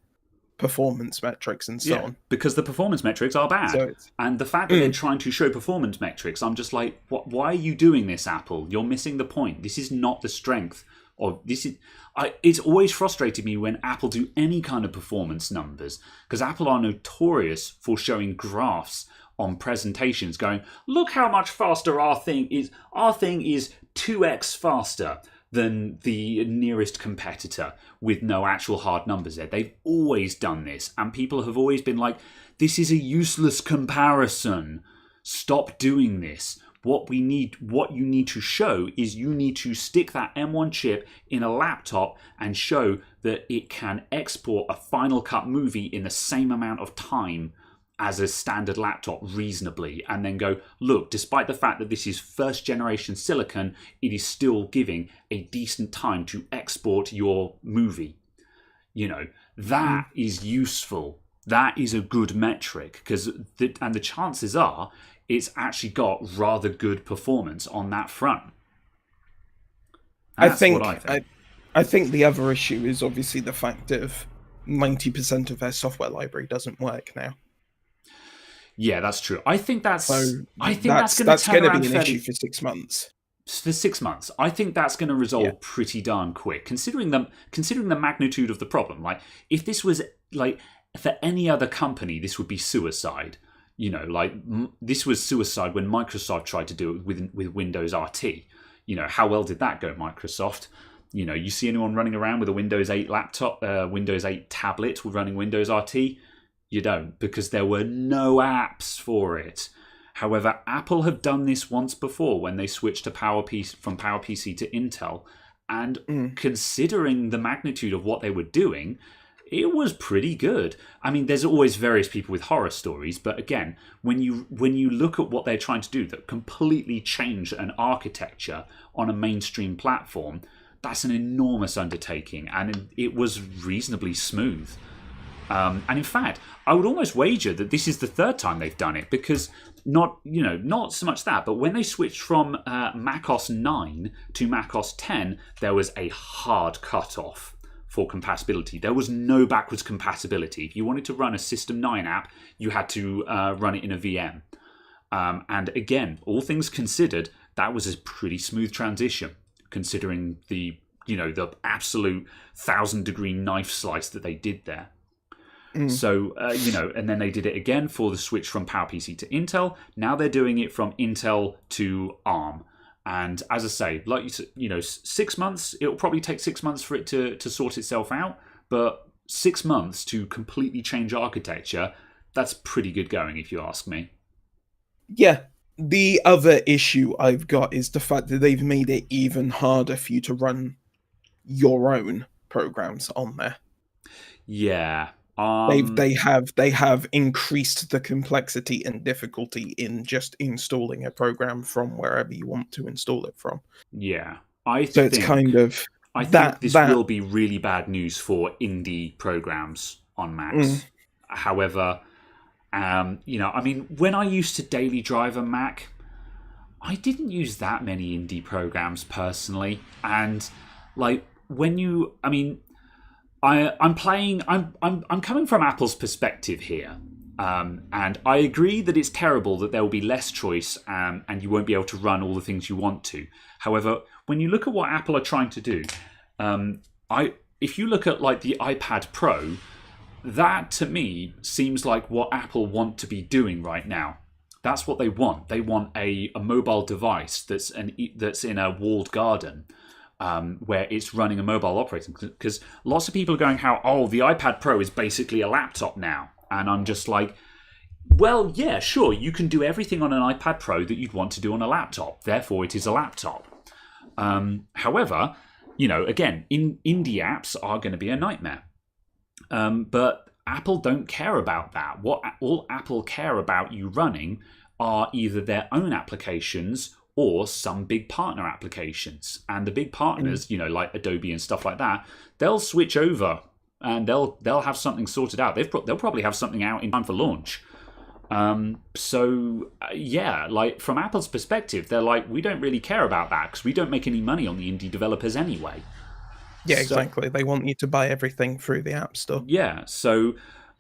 performance metrics and so on. Because the performance metrics are bad. And the fact that they're trying to show performance metrics, I'm just like, why are you doing this, Apple? You're missing the point. This is not the strength of this. It's always frustrated me when Apple do any kind of performance numbers, because Apple are notorious for showing graphs on presentations going, look how much faster our thing is. Our thing is 2x faster than the nearest competitor, with no actual hard numbers there. They've always done this, and people have always been like, this is a useless comparison. Stop doing this. What you need to show is you need to stick that M1 chip in a laptop and show that it can export a Final Cut movie in the same amount of time as a standard laptop reasonably, and then go, look, despite the fact that this is first generation silicon, it is still giving a decent time to export your movie. That is useful. That is a good metric, because the chances are it's actually got rather good performance on that front. I think the other issue is obviously the fact of 90% of their software library doesn't work now. Yeah, that's true. I think that's going to be an issue for 6 months. For 6 months, I think that's going to resolve pretty darn quick, considering the magnitude of the problem. Like, if this was like for any other company, this would be suicide. This was suicide when Microsoft tried to do it with Windows RT. How well did that go, Microsoft? You see anyone running around with a Windows 8 laptop, Windows 8 tablet running Windows RT? You don't, because there were no apps for it. However, Apple have done this once before when they switched to from PowerPC to Intel, and considering the magnitude of what they were doing, it was pretty good. I mean, there's always various people with horror stories, but again, when you look at what they're trying to do, that completely change an architecture on a mainstream platform, that's an enormous undertaking, and it was reasonably smooth. And in fact, I would almost wager that this is the third time they've done it, because not so much that, but when they switched from macOS 9 to macOS 10, there was a hard cutoff for compatibility. There was no backwards compatibility. If you wanted to run a System 9 app, you had to run it in a VM. And again, all things considered, that was a pretty smooth transition, considering the absolute 1,000-degree knife slice that they did there. So, and then they did it again for the switch from PowerPC to Intel. Now they're doing it from Intel to ARM. And as I say, like 6 months, it'll probably take 6 months for it to sort itself out. But 6 months to completely change architecture, that's pretty good going, if you ask me. Yeah. The other issue I've got is the fact that they've made it even harder for you to run your own programs on there. Yeah. They have increased the complexity and difficulty in just installing a program from wherever you want to install it from. Yeah, I think this will be really bad news for indie programs on Macs. However, when I used to daily drive a Mac, I didn't use that many indie programs personally, and I'm coming from Apple's perspective here, and I agree that it's terrible that there will be less choice and you won't be able to run all the things you want to. However, when you look at what Apple are trying to do, if you look at like the iPad Pro, that to me seems like what Apple want to be doing right now. That's what they want. They want a mobile device that's in a walled garden, where it's running a mobile operating. Because lots of people are going, the iPad Pro is basically a laptop now. And I'm just like, well, yeah, sure, you can do everything on an iPad Pro that you'd want to do on a laptop. Therefore, it is a laptop. However, again, indie apps are going to be a nightmare. But Apple don't care about that. All Apple care about you running are either their own applications or some big partner applications. And the big partners, like Adobe and stuff like that, they'll switch over and they'll have something sorted out. They'll probably have something out in time for launch. Like from Apple's perspective, they're like, we don't really care about that because we don't make any money on the indie developers anyway. Yeah, exactly. They want you to buy everything through the App Store. Yeah, so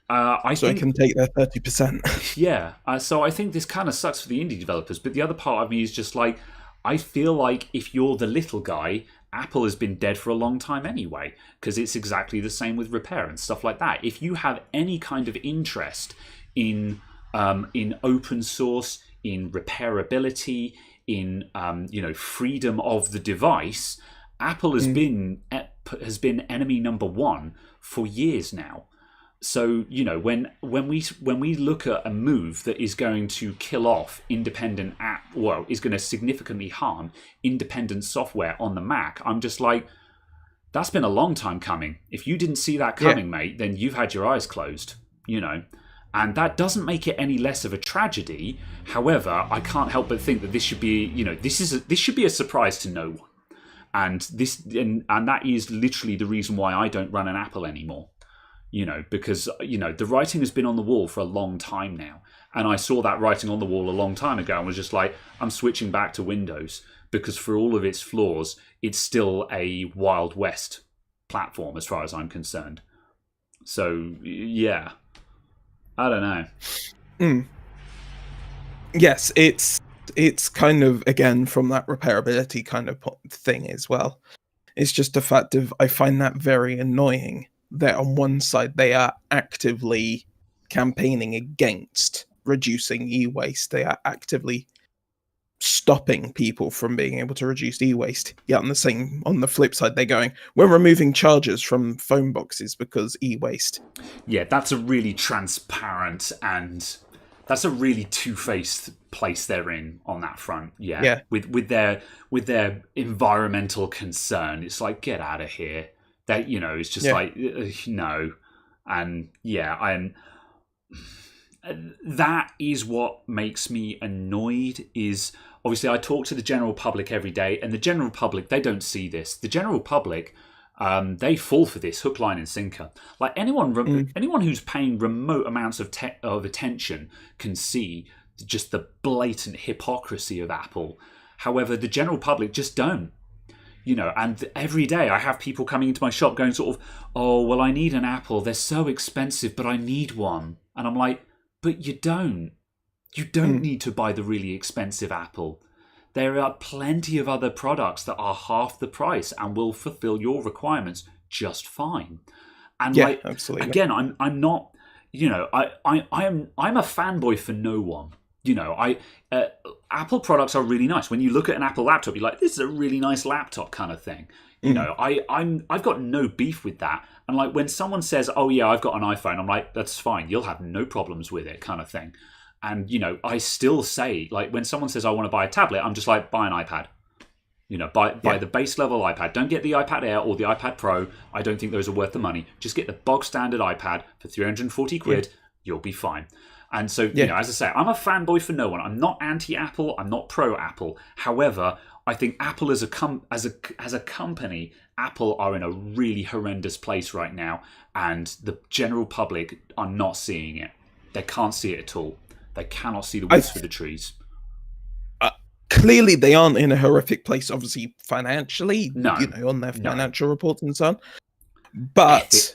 I can take their 30%. Yeah, so I think this kind of sucks for the indie developers. But the other part of me is just like, I feel like if you're the little guy, Apple has been dead for a long time anyway, because it's exactly the same with repair and stuff like that. If you have any kind of interest in open source, in repairability, in freedom of the device, Apple has been enemy number one for years now. So when we look at a move that is going to kill off independent is going to significantly harm independent software on the Mac, I'm just like, that's been a long time coming. If you didn't see that coming, mate, then you've had your eyes closed. And that doesn't make it any less of a tragedy. However, I can't help but think that this should be, this should be a surprise to no one. And that is literally the reason why I don't run an Apple anymore. Because the writing has been on the wall for a long time now, and I saw that writing on the wall a long time ago and was just like, I'm switching back to Windows because for all of its flaws, it's still a Wild West platform as far as I'm concerned. So yeah. I don't know. Yes, it's kind of, again, from that repairability kind of thing as well. It's just a fact of, I find that very annoying that on one side they are actively campaigning against reducing e-waste. They are actively stopping people from being able to reduce e-waste. Yet on the flip side, they're going, we're removing chargers from phone boxes because e-waste. Yeah, that's a really transparent and that's a really two-faced place they're in on that front. Yeah. With their environmental concern, it's like, get out of here. That it's just like no, and that is what makes me annoyed. Is obviously I talk to the general public every day, and the general public, they don't see this. The general public, they fall for this hook, line, and sinker. Like anyone who's paying remote amounts of attention can see just the blatant hypocrisy of Apple. However, the general public just don't. And every day I have people coming into my shop going sort of, oh, well, I need an Apple. They're so expensive, but I need one. And I'm like, but you don't. You don't need to buy the really expensive Apple. There are plenty of other products that are half the price and will fulfill your requirements just fine. And absolutely. Again, I'm not, I'm a fanboy for no one. Apple products are really nice. When you look at an Apple laptop, you're like, this is a really nice laptop kind of thing. I've got no beef with that. And like when someone says, oh yeah, I've got an iPhone, I'm like, that's fine. You'll have no problems with it kind of thing. And, I still say, like when someone says I want to buy a tablet, I'm just like, buy an iPad. Buy the base level iPad. Don't get the iPad Air or the iPad Pro. I don't think those are worth the money. Just get the bog standard iPad for 340 quid. You'll be fine. And so, as I say, I'm a fanboy for no one. I'm not anti-Apple. I'm not pro-Apple. However, I think Apple as a company, Apple are in a really horrendous place right now, and the general public are not seeing it. They can't see it at all. They cannot see the woods for the trees. Clearly, they aren't in a horrific place, obviously, financially, no, on their financial reports and so on. But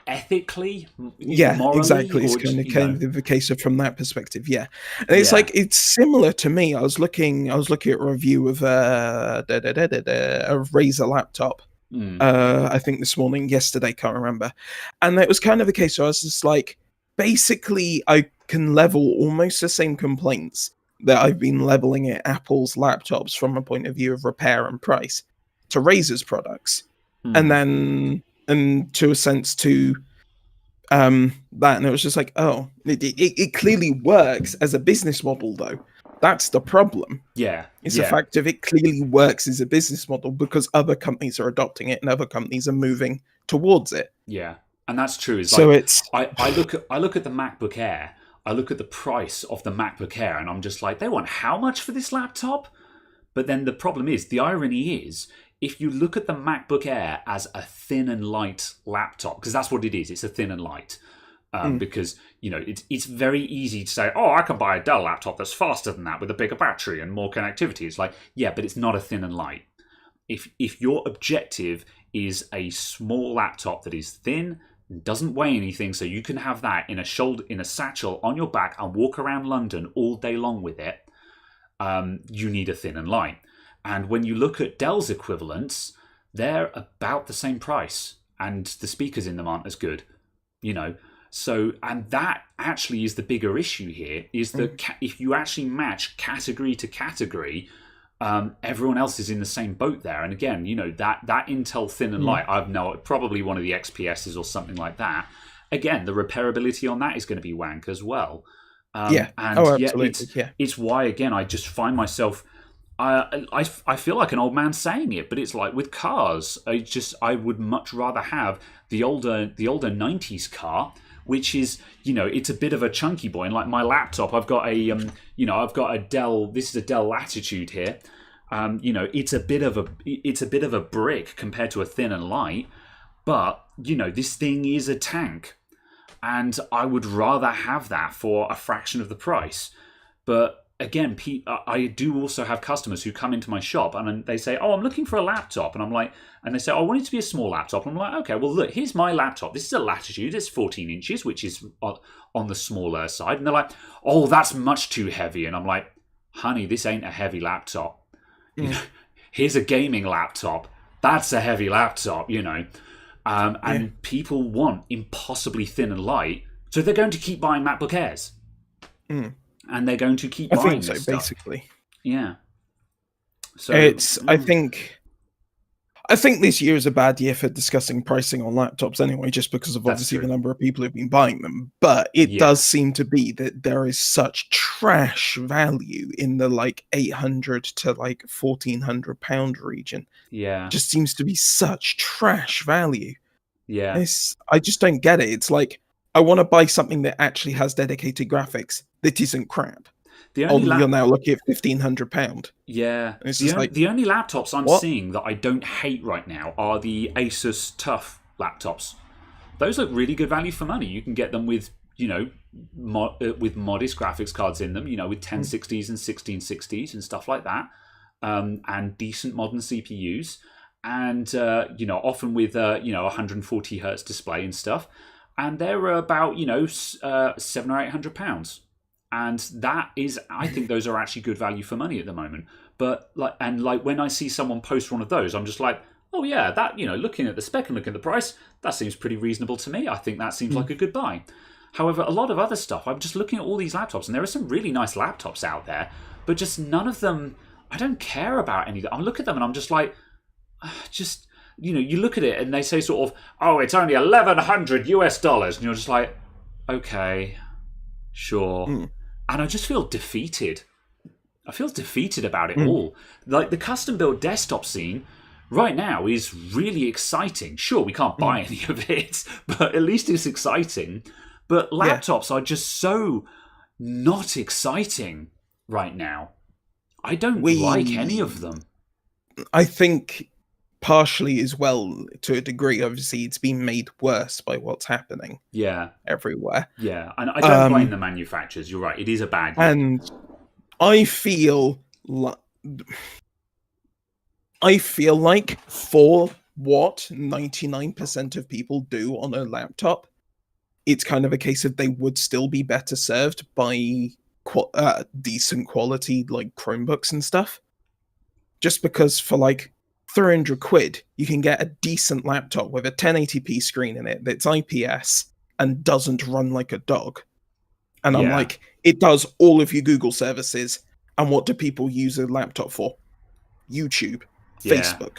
ethically, morally, exactly. It's kind of the case from that perspective, and it's like it's similar to me. I was looking at a review of a Razer laptop, I think this morning, yesterday, can't remember. And it was kind of a case where I was just like, basically, I can level almost the same complaints that I've been leveling at Apple's laptops from a point of view of repair and price to Razer's products. And then, and to a sense, to that. And it was just like, oh, it clearly works as a business model, though. That's the problem. Yeah. It's the fact of it clearly works as a business model because other companies are adopting it and other companies are moving towards it. Yeah. And that's true. It's so like, it's I look at the MacBook Air, I look at the price of the MacBook Air, and I'm just like, they want how much for this laptop? But then the problem is, the irony is, if you look at the MacBook Air as a thin and light laptop, because that's what it is, it's a thin and light. Because, you know, it's very easy to say, oh, I can buy a Dell laptop that's faster than that with a bigger battery and more connectivity. It's like, yeah, but it's not a thin and light. If your objective is a small laptop that is thin, doesn't weigh anything, so you can have that in a satchel on your back and walk around London all day long with it, you need a thin and light. And when you look at Dell's equivalents, they're about the same price, and the speakers in them aren't as good, you know. So, and that actually is the bigger issue here, is that if you actually match category to category, everyone else is in the same boat there. And again, you know, that Intel thin and light, I've known probably one of the XPSs or something like that. Again, the repairability on that is going to be wank as well. It's why, again, I just find myself, I feel like an old man saying it, but it's like with cars. I would much rather have the older 90s car, which is, you know, it's a bit of a chunky boy. And like my laptop, I've got a Dell. This is a Dell Latitude here. You know, it's a bit of a brick compared to a thin and light, but you know, this thing is a tank, and I would rather have that for a fraction of the price. But again, I do also have customers who come into my shop and they say, oh, I'm looking for a laptop. And I'm like, and they say, oh, I want it to be a small laptop. And I'm like, okay, well, look, here's my laptop. This is a Latitude. It's 14 inches, which is on the smaller side. And they're like, oh, that's much too heavy. And I'm like, honey, this ain't a heavy laptop. You know, here's a gaming laptop. That's a heavy laptop, you know. And people want impossibly thin and light. So they're going to keep buying MacBook Airs. And they're going to keep buying this stuff. Basically. Yeah. So I think this year is a bad year for discussing pricing on laptops anyway, just because of obviously the number of people who've been buying them. But it does seem to be that there is such trash value in the like 800 to like £1,400 region. Yeah. It just seems to be such trash value. Yeah. I just don't get it. It's like, I want to buy something that actually has dedicated graphics that isn't crap. You're now looking at £1,500. Yeah. The only laptops I'm seeing that I don't hate right now are the Asus TUF laptops. Those look really good value for money. You can get them with, you know, with modest graphics cards in them, you know, with 1060s and 1660s and stuff like that, and decent modern CPUs, and you know, often with 140 hertz display and stuff. And they're about, you know, £700 or £800, and that is, I think those are actually good value for money at the moment. But like when I see someone post one of those, I'm just like, oh yeah, that, you know, looking at the spec and looking at the price, that seems pretty reasonable to me. I think that seems like a good buy. However, a lot of other stuff, I'm just looking at all these laptops, and there are some really nice laptops out there, but just none of them, I don't care about any of them. I look at them and I'm just like, you know, you look at it and they say sort of, oh, it's only $1,100 and you're just like, okay, sure. And I just feel defeated. I feel defeated about it all. Like the custom built desktop scene right now is really exciting. Sure, we can't buy any of it, but at least it's exciting. But laptops are just so not exciting right now. I don't like any of them. I think partially as well, to a degree, obviously it's been made worse by what's happening everywhere. Yeah, and I don't blame the manufacturers. You're right, it is a bad year. And I feel like for what 99% of people do on a laptop, it's kind of a case of they would still be better served by decent quality like Chromebooks and stuff. Just because for like £300, you can get a decent laptop with a 1080p screen in it that's IPS and doesn't run like a dog. And I'm like, it does all of your Google services. And what do people use a laptop for? YouTube, Facebook.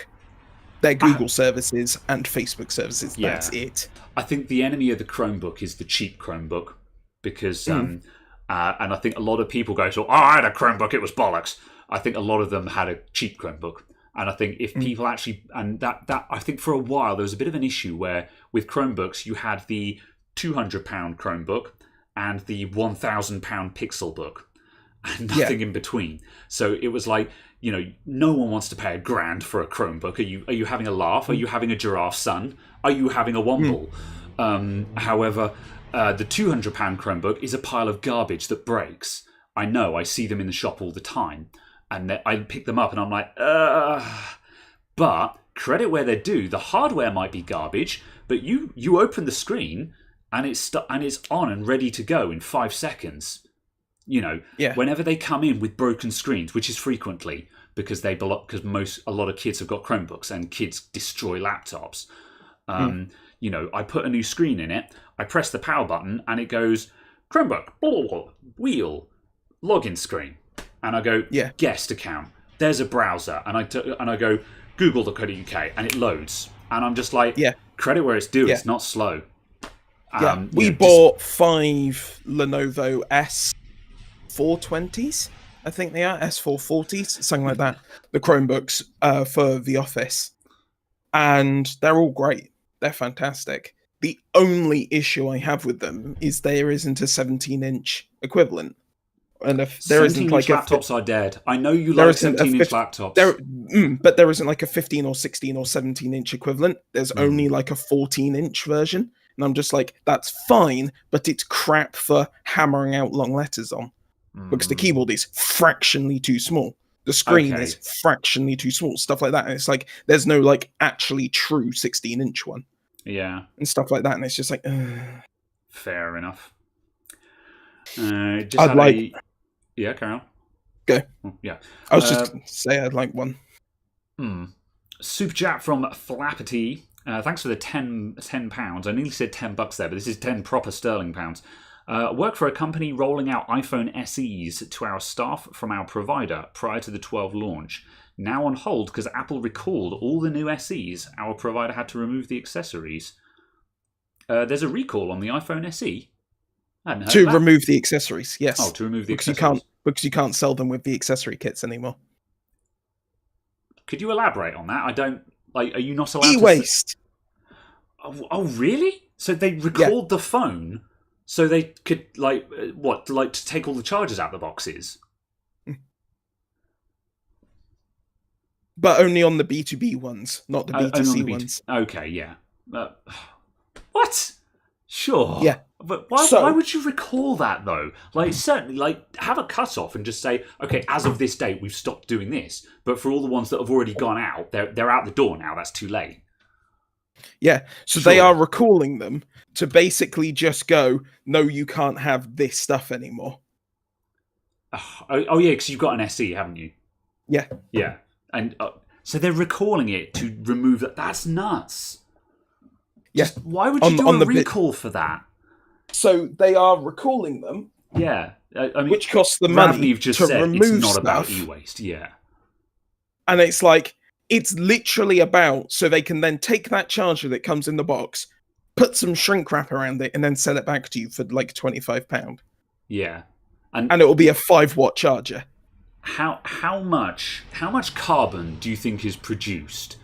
Their Google services and Facebook services. That's it. I think the enemy of the Chromebook is the cheap Chromebook, because and I think a lot of people go, "Oh, I had a Chromebook, it was bollocks." I think a lot of them had a cheap Chromebook, and I think if people actually, and that I think for a while there was a bit of an issue where with Chromebooks you had the £200 Chromebook and the £1,000 Pixel book, and nothing in between. So it was like, no one wants to pay £1,000 for a Chromebook. Are you having a laugh? Are you having a giraffe son? Are you having a womble? However, the £200 Chromebook is a pile of garbage that breaks. I know. I see them in the shop all the time, and I pick them up, and I'm like, But credit where they're due. The hardware might be garbage, but you open the screen and it's on and ready to go in 5 seconds. Whenever they come in with broken screens, which is frequently because a lot of kids have got Chromebooks and kids destroy laptops. I put a new screen in it, I press the power button and it goes Chromebook, wheel, login screen, and I go guest account. There's a browser, and I go google.co.uk, and it loads, and I'm just like, credit where it's due. It's not slow. We bought 5 Lenovo S420s, I think they are, S440s, something like that, the Chromebooks for the office. And they're all great. They're fantastic. The only issue I have with them is there isn't a 17-inch equivalent. And if there isn't like laptops are dead. I know you like 17-inch laptops. But there isn't like a 15 or 16 or 17-inch equivalent. There's only like a 14-inch version. And I'm just like, that's fine, but it's crap for hammering out long letters on. Because the keyboard is fractionally too small. The screen is fractionally too small. Stuff like that. And it's like, there's no like actually true 16-inch one. Yeah. And stuff like that. And it's just like, fair enough. I'd like... Yeah, carry on. Go. Yeah. I was just going to say I'd like one. Super chat from Flappity. Thanks for the £10. I nearly said $10 there, but this is 10 proper sterling pounds. Work for a company rolling out iPhone SEs to our staff from our provider prior to the 12 launch. Now on hold because Apple recalled all the new SEs. Our provider had to remove the accessories. There's a recall on the iPhone SE. To remove the accessories, yes. Oh, to remove the accessories. Because you can't sell them with the accessory kits anymore. Could you elaborate on that? I don't... Like, are you not allowed e-waste. to... Oh, really? So they recalled the phone so they could, to take all the chargers out of the boxes? But only on the B2B ones, not the B2C ones. Okay, yeah. What? Sure. Yeah. But why would you recall that, though? Certainly, have a cut-off and just say, okay, as of this date, we've stopped doing this. But for all the ones that have already gone out, they're out the door now. That's too late. Yeah, so they are recalling them to basically just go, no, you can't have this stuff anymore. Oh yeah, because you've got an SE, haven't you? Yeah. Yeah. And so they're recalling it to remove that. That's nuts. Yeah. Why would you do a recall for that? So they are recalling them. Yeah. I mean, which costs the money you've just to said remove it's not stuff. About e-waste. Yeah. And it's like, it's literally about so they can then take that charger that comes in the box, put some shrink wrap around it, and then sell it back to you for like £25. Yeah. And it will be a 5-watt charger. How much carbon do you think is produced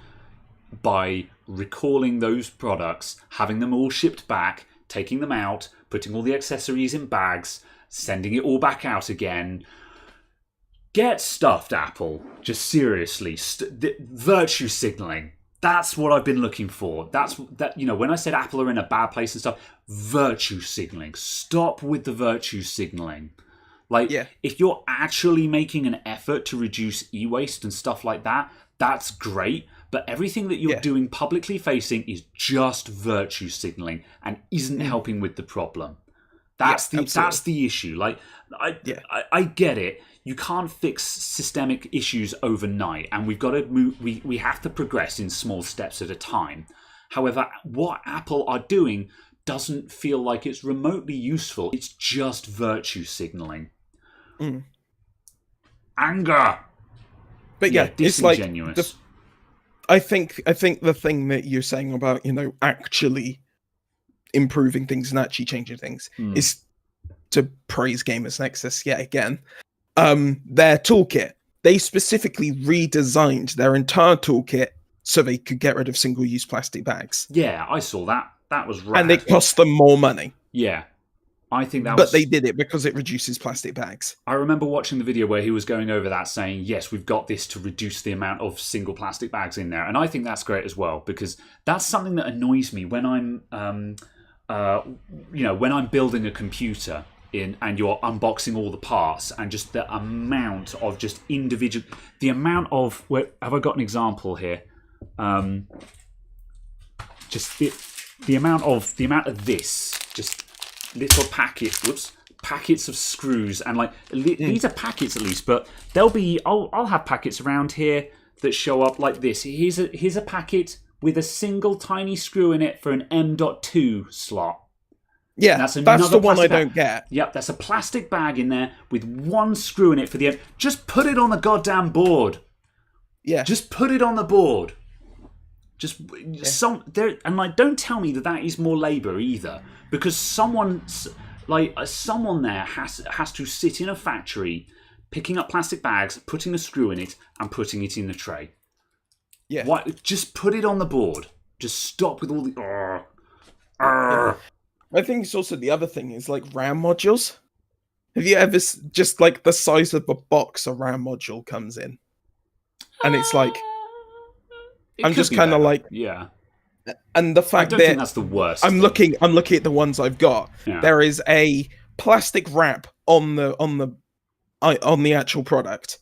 by recalling those products, having them all shipped back, taking them out, putting all the accessories in bags, sending it all back out again? Get stuffed, Apple. Just seriously, virtue signaling. That's what I've been looking for. When I said Apple are in a bad place and stuff, virtue signaling. Stop with the virtue signaling. If you're actually making an effort to reduce e-waste and stuff like that, that's great. But everything that you're doing publicly facing is just virtue signaling and isn't helping with the problem. That's the issue. I get it. you can't fix systemic issues overnight, and we've got to move. We have to progress in small steps at a time. However, what Apple are doing doesn't feel like it's remotely useful. It's just virtue signaling. Anger. But yeah, it's like disingenuous. I think the thing that you're saying about, actually improving things and actually changing things is to praise Gamers Nexus yet again. Their toolkit, they specifically redesigned their entire toolkit so they could get rid of single-use plastic bags. Yeah, I saw that. That was rad. And it cost them more money. Yeah. I think that But they did it because it reduces plastic bags. I remember watching the video where he was going over that, saying, yes, we've got this to reduce the amount of single plastic bags in there. And I think that's great as well, because that's something that annoys me when I'm, when I'm building a computer and you're unboxing all the parts, and just the amount of just individual, the amount of, have I got an example here? Just the amount of this, just little packets of screws, and like these are packets at least, but there'll be I'll have packets around here that show up like this. Here's a packet with a single tiny screw in it for an M.2 slot. Yeah, that's the one I don't get. Yep, that's a plastic bag in there with one screw in it for the M. Just put it on the goddamn board. Yeah, just put it on the board. And like, don't tell me that is more labor either, because someone there has to sit in a factory, picking up plastic bags, putting a screw in it, and putting it in the tray. Yeah. Why? Just put it on the board. Just stop with all the. I think it's also the other thing is like RAM modules. Have you ever just like the size of the box a RAM module comes in, and it's like. I'm just kind of like, yeah. And the fact I don't think that's the worst. I'm looking at the ones I've got. Yeah. There is a plastic wrap on the actual product.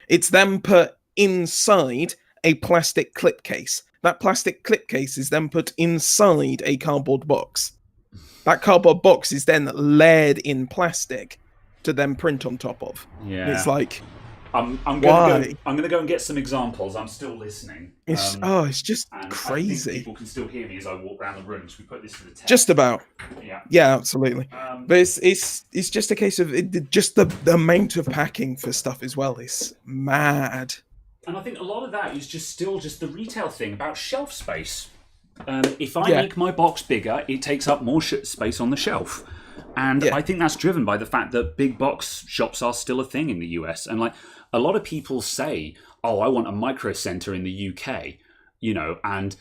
It's then put inside a plastic clip case. That plastic clip case is then put inside a cardboard box. That cardboard box is then layered in plastic to then print on top of. Yeah. And it's like. I'm gonna go and get some examples. I'm still listening. It's just crazy. I think people can still hear me as I walk around the room. So we put this to the test. Just about. Yeah, absolutely. But it's just a case of just the amount of packing for stuff as well is mad. And I think a lot of that is still the retail thing about shelf space. If I make my box bigger, it takes up more space on the shelf. And I think that's driven by the fact that big box shops are still a thing in the US. And like a lot of people say, oh, I want a micro center in the UK, and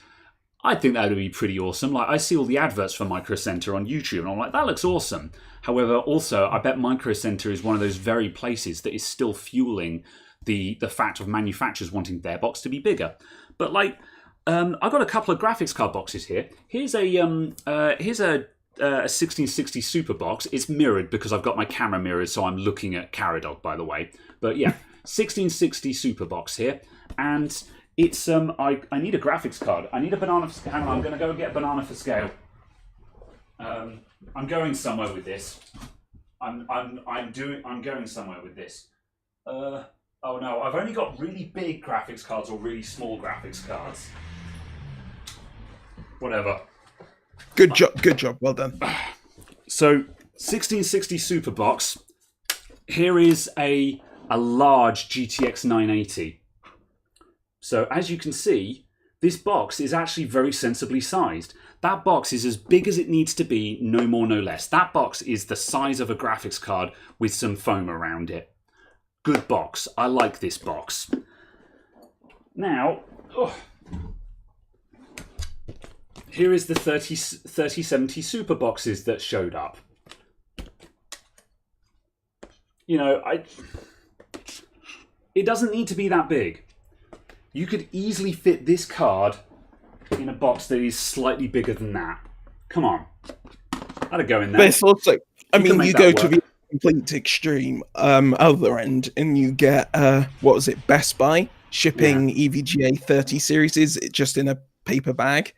I think that would be pretty awesome. Like I see all the adverts for micro center on YouTube and I'm like, that looks awesome. However, also I bet micro center is one of those very places that is still fueling the fact of manufacturers wanting their box to be bigger. But like, I've got a couple of graphics card boxes here. Here's a 1660 Super Box. It's mirrored because I've got my camera mirrored, so I'm looking at Caradog, by the way. But yeah, 1660 Super Box here, and it's I need a graphics card. I need a banana. Hang on, I'm going to go and get a banana for scale. I'm going somewhere with this. I'm going somewhere with this. Oh no, I've only got really big graphics cards or really small graphics cards. Whatever. Good job, well done. So, 1660 Super Box. Here is a large GTX 980. So, as you can see, this box is actually very sensibly sized. That box is as big as it needs to be, no more, no less. That box is the size of a graphics card with some foam around it. Good box. I like this box. Now, here is the 3070 Super Boxes that showed up. It doesn't need to be that big. You could easily fit this card in a box that is slightly bigger than that. Come on. That'd go in there. But it's also, you go to the complete extreme other end and you get, Best Buy shipping EVGA 30 series just in a paper bag.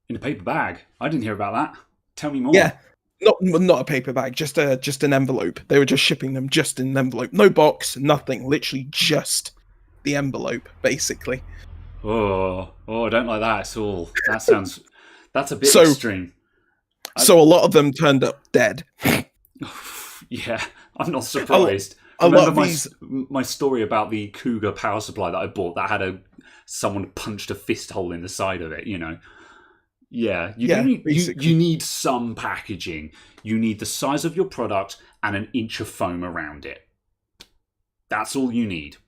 In a paper bag? I didn't hear about that. Tell me more. Yeah. Not a paper bag, just an envelope. They were just shipping them just in an envelope, no box, nothing, literally just the envelope, basically. Oh, I don't like that at all. That's a bit So extreme. So a lot of them turned up dead. Yeah, I'm not surprised. A lot Remember of these... my story about the Cougar power supply that I bought that had someone punched a fist hole in the side of it, you know. Yeah, you need some packaging. You need the size of your product and an inch of foam around it. That's all you need.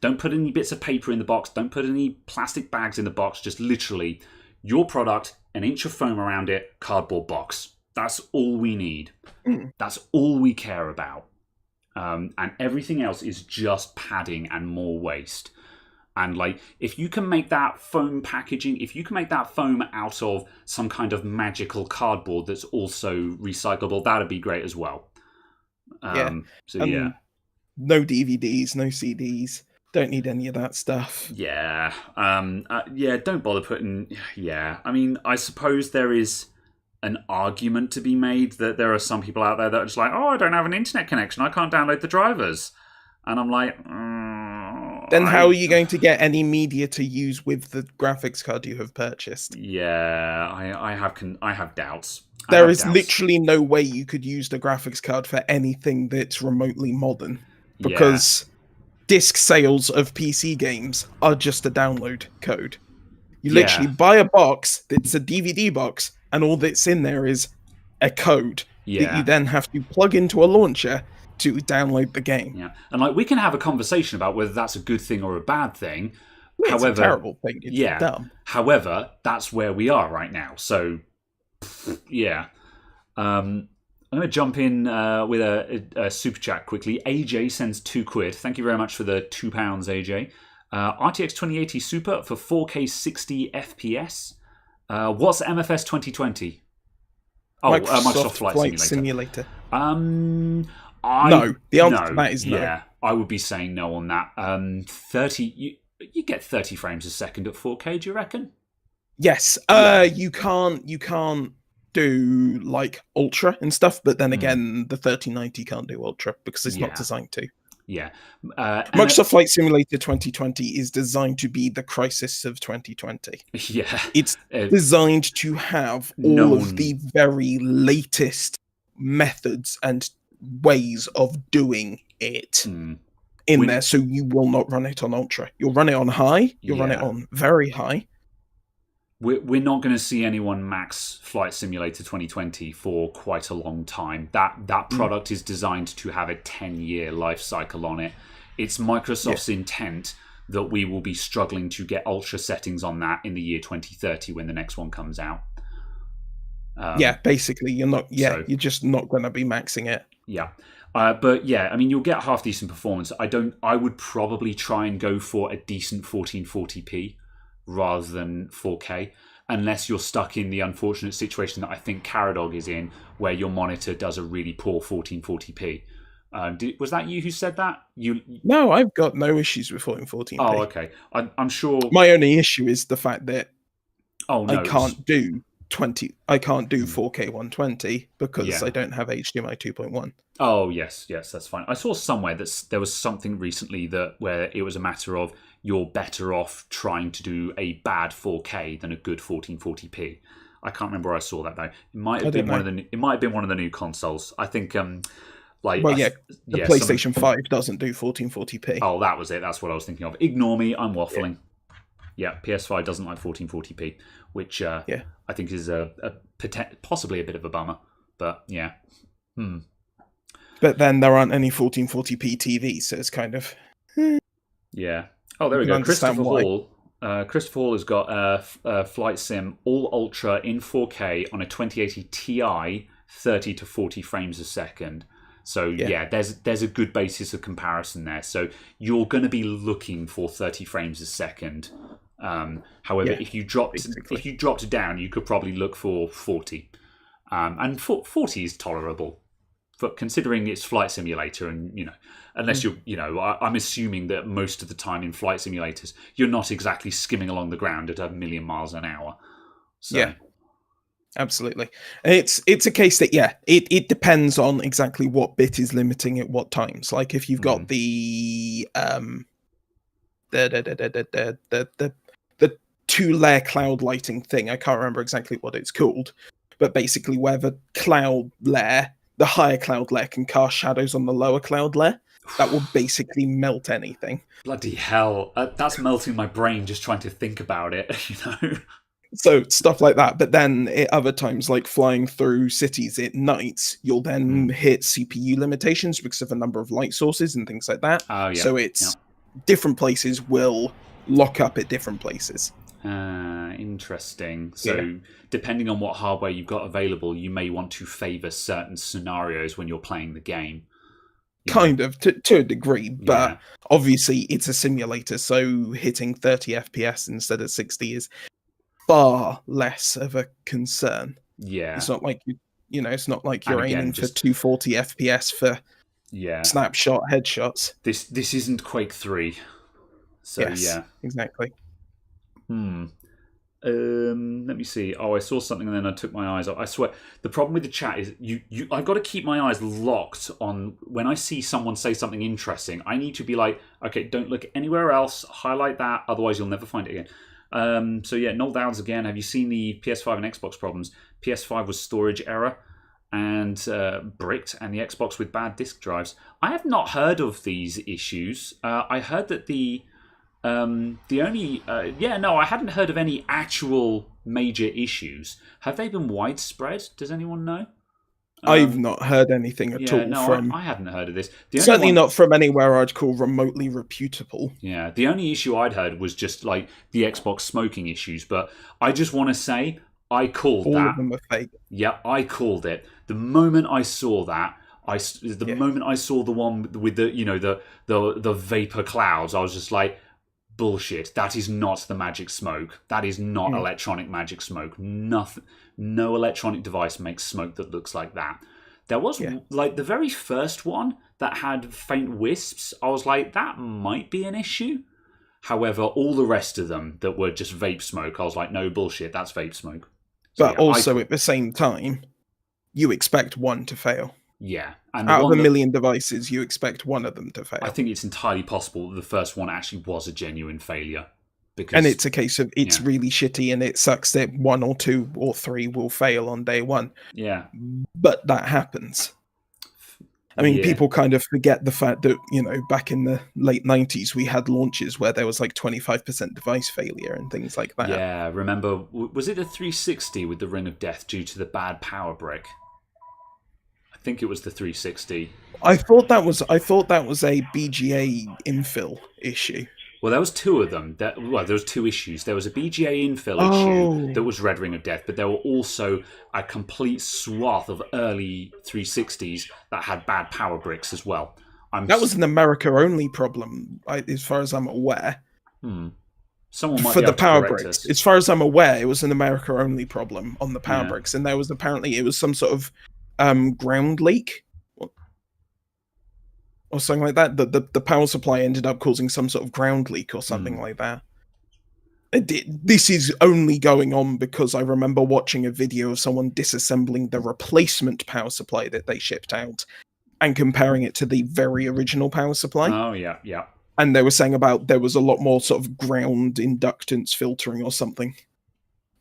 Don't put any bits of paper in the box. Don't put any plastic bags in the box. Just literally your product, an inch of foam around it, cardboard box. That's all we need. That's all we care about. And everything else is just padding and more waste. And like, if you can make that foam packaging, if you can make that foam out of some kind of magical cardboard that's also recyclable, that'd be great as well. No DVDs, no CDs. Don't need any of that stuff. Yeah. Don't bother putting... Yeah. I mean, I suppose there is an argument to be made that there are some people out there that are just like, oh, I don't have an internet connection. I can't download the drivers. And I'm like... Then how are you going to get any media to use with the graphics card you have purchased? Yeah, I have doubts. There is literally no way you could use the graphics card for anything that's remotely modern. Because disc sales of PC games are just a download code. You literally buy a box that's a DVD box, and all that's in there is a code that you then have to plug into a launcher to download the game. Yeah, and like we can have a conversation about whether that's a good thing or a bad thing. Well, however, it's a terrible thing. It's dumb. However, that's where we are right now. So, yeah. I'm going to jump in with a super chat quickly. AJ sends £2. Thank you very much for the £2, AJ. RTX 2080 Super for 4K 60 FPS. What's MFS 2020? Oh, Microsoft Flight Simulator. No, the answer to that is no. Yeah, I would be saying no on that. 30, you get 30 frames a second at 4K. Do you reckon? Yes. You can't do like ultra and stuff, but then again, the 3090 can't do ultra because it's not designed to. Yeah. Microsoft Flight Simulator 2020 is designed to be the Crisis of 2020. Yeah. It's designed to have all of the very latest methods and ways of doing it in there, so you will not run it on ultra. You'll run it on high, you'll run it on very high. We're not going to see anyone max Flight Simulator 2020 for quite a long time. That product is designed to have a 10-year life cycle on it. It's Microsoft's intent that we will be struggling to get ultra settings on that in the year 2030 when the next one comes out. Basically, you're just not going to be maxing it. Yeah. But yeah, I mean, you'll get half decent performance. I would probably try and go for a decent 1440p rather than 4K, unless you're stuck in the unfortunate situation that I think Caradog is in, where your monitor does a really poor 1440p. Was that you who said that? No, I've got no issues with 1440p. Oh, okay. I'm sure. My only issue is the fact that I can't do 4K 120 because I don't have HDMI 2.1. Oh, yes, that's fine. I saw somewhere that there was something recently where it was a matter of you're better off trying to do a bad 4K than a good 1440p. I can't remember where I saw that though. It might have been one of the new consoles. I think the PlayStation 5 doesn't do 1440p. Oh, that was it. That's what I was thinking of. Ignore me. I'm waffling. Yeah, PS5 doesn't like 1440p, which I think is possibly a bit of a bummer. But yeah. But then there aren't any 1440p TVs, so it's kind of... Yeah. Oh, there we go. Christopher Hall. Christopher Hall has got a Flight Sim all ultra in 4K on a 2080 Ti, 30 to 40 frames a second. So there's a good basis of comparison there. So you're going to be looking for 30 frames a second. However, if you dropped down, you could probably look for 40. And 40 is tolerable. But considering it's Flight Simulator, and unless I'm assuming that most of the time in flight simulators, you're not exactly skimming along the ground at 1,000,000 miles an hour. So. Absolutely. It's a case that it depends on exactly what bit is limiting at what times. Like if you've got the 2-layer cloud lighting thing, I can't remember exactly what it's called, but basically where the cloud layer, the higher cloud layer, can cast shadows on the lower cloud layer, that will basically melt anything. Bloody hell, that's melting my brain just trying to think about it. So stuff like that. But then at other times, like flying through cities at night, you'll then hit CPU limitations because of a number of light sources and things like that. Oh, yeah. So it's different places will lock up at different places. Interesting. So depending on what hardware you've got available, you may want to favor certain scenarios when you're playing the game. Kind of, to a degree, but obviously it's a simulator, so hitting 30 FPS instead of 60 is far less of a concern. Yeah. It's not like it's not like you're aiming for 240 FPS for snapshot headshots. This isn't Quake 3. So yes, exactly. Let me see. Oh, I saw something and then I took my eyes off. I swear, the problem with the chat is I've got to keep my eyes locked on when I see someone say something interesting. I need to be like, okay, don't look anywhere else. Highlight that, otherwise you'll never find it again. So yeah, Null Downs again. Have you seen the PS5 and Xbox problems? PS5 was storage error and bricked, and the Xbox with bad disk drives. I have not heard of these issues. I heard that the only I hadn't heard of any actual major issues. Have they been widespread? Does anyone know? I've not heard anything at all from. I hadn't heard of this. Certainly not from anywhere I'd call remotely reputable. Yeah, the only issue I'd heard was just like the Xbox smoking issues. But I just want to say I called all that. All of them are fake. Yeah, I called it. The moment I saw that, moment I saw the one with the vapor clouds, I was just like, bullshit. That is not the magic smoke. That is not electronic magic smoke. Nothing. No electronic device makes smoke that looks like that. There was like the very first one that had faint wisps. I was like, that might be an issue. However, all the rest of them that were just vape smoke, I was like, no bullshit. That's vape smoke. So, but also at the same time, you expect one to fail. Yeah. And out of a million devices, you expect one of them to fail. I think it's entirely possible that the first one actually was a genuine failure. And it's a case of it's really shitty and it sucks that 1 or 2 or 3 will fail on day one. Yeah. But that happens. I mean, people kind of forget the fact that, back in the late 90s, we had launches where there was like 25% device failure and things like that. Yeah, remember, was it a 360 with the Ring of Death due to the bad power brick? I think it was the 360. I thought that was a BGA infill issue. Well, there was 2 of them. There was 2 issues. There was a BGA infill issue that was Red Ring of Death, but there were also a complete swath of early 360s that had bad power bricks as well. That was an America-only problem, as far as I'm aware. Someone might for be the able power to correct bricks. us. As far as I'm aware, it was an America-only problem on the power bricks, and there was apparently some sort of ground leak or something like that. The power supply ended up causing some sort of ground leak or something like that. This is only going on because I remember watching a video of someone disassembling the replacement power supply that they shipped out and comparing it to the very original power supply. Oh, yeah. And they were saying about there was a lot more sort of ground inductance filtering or something.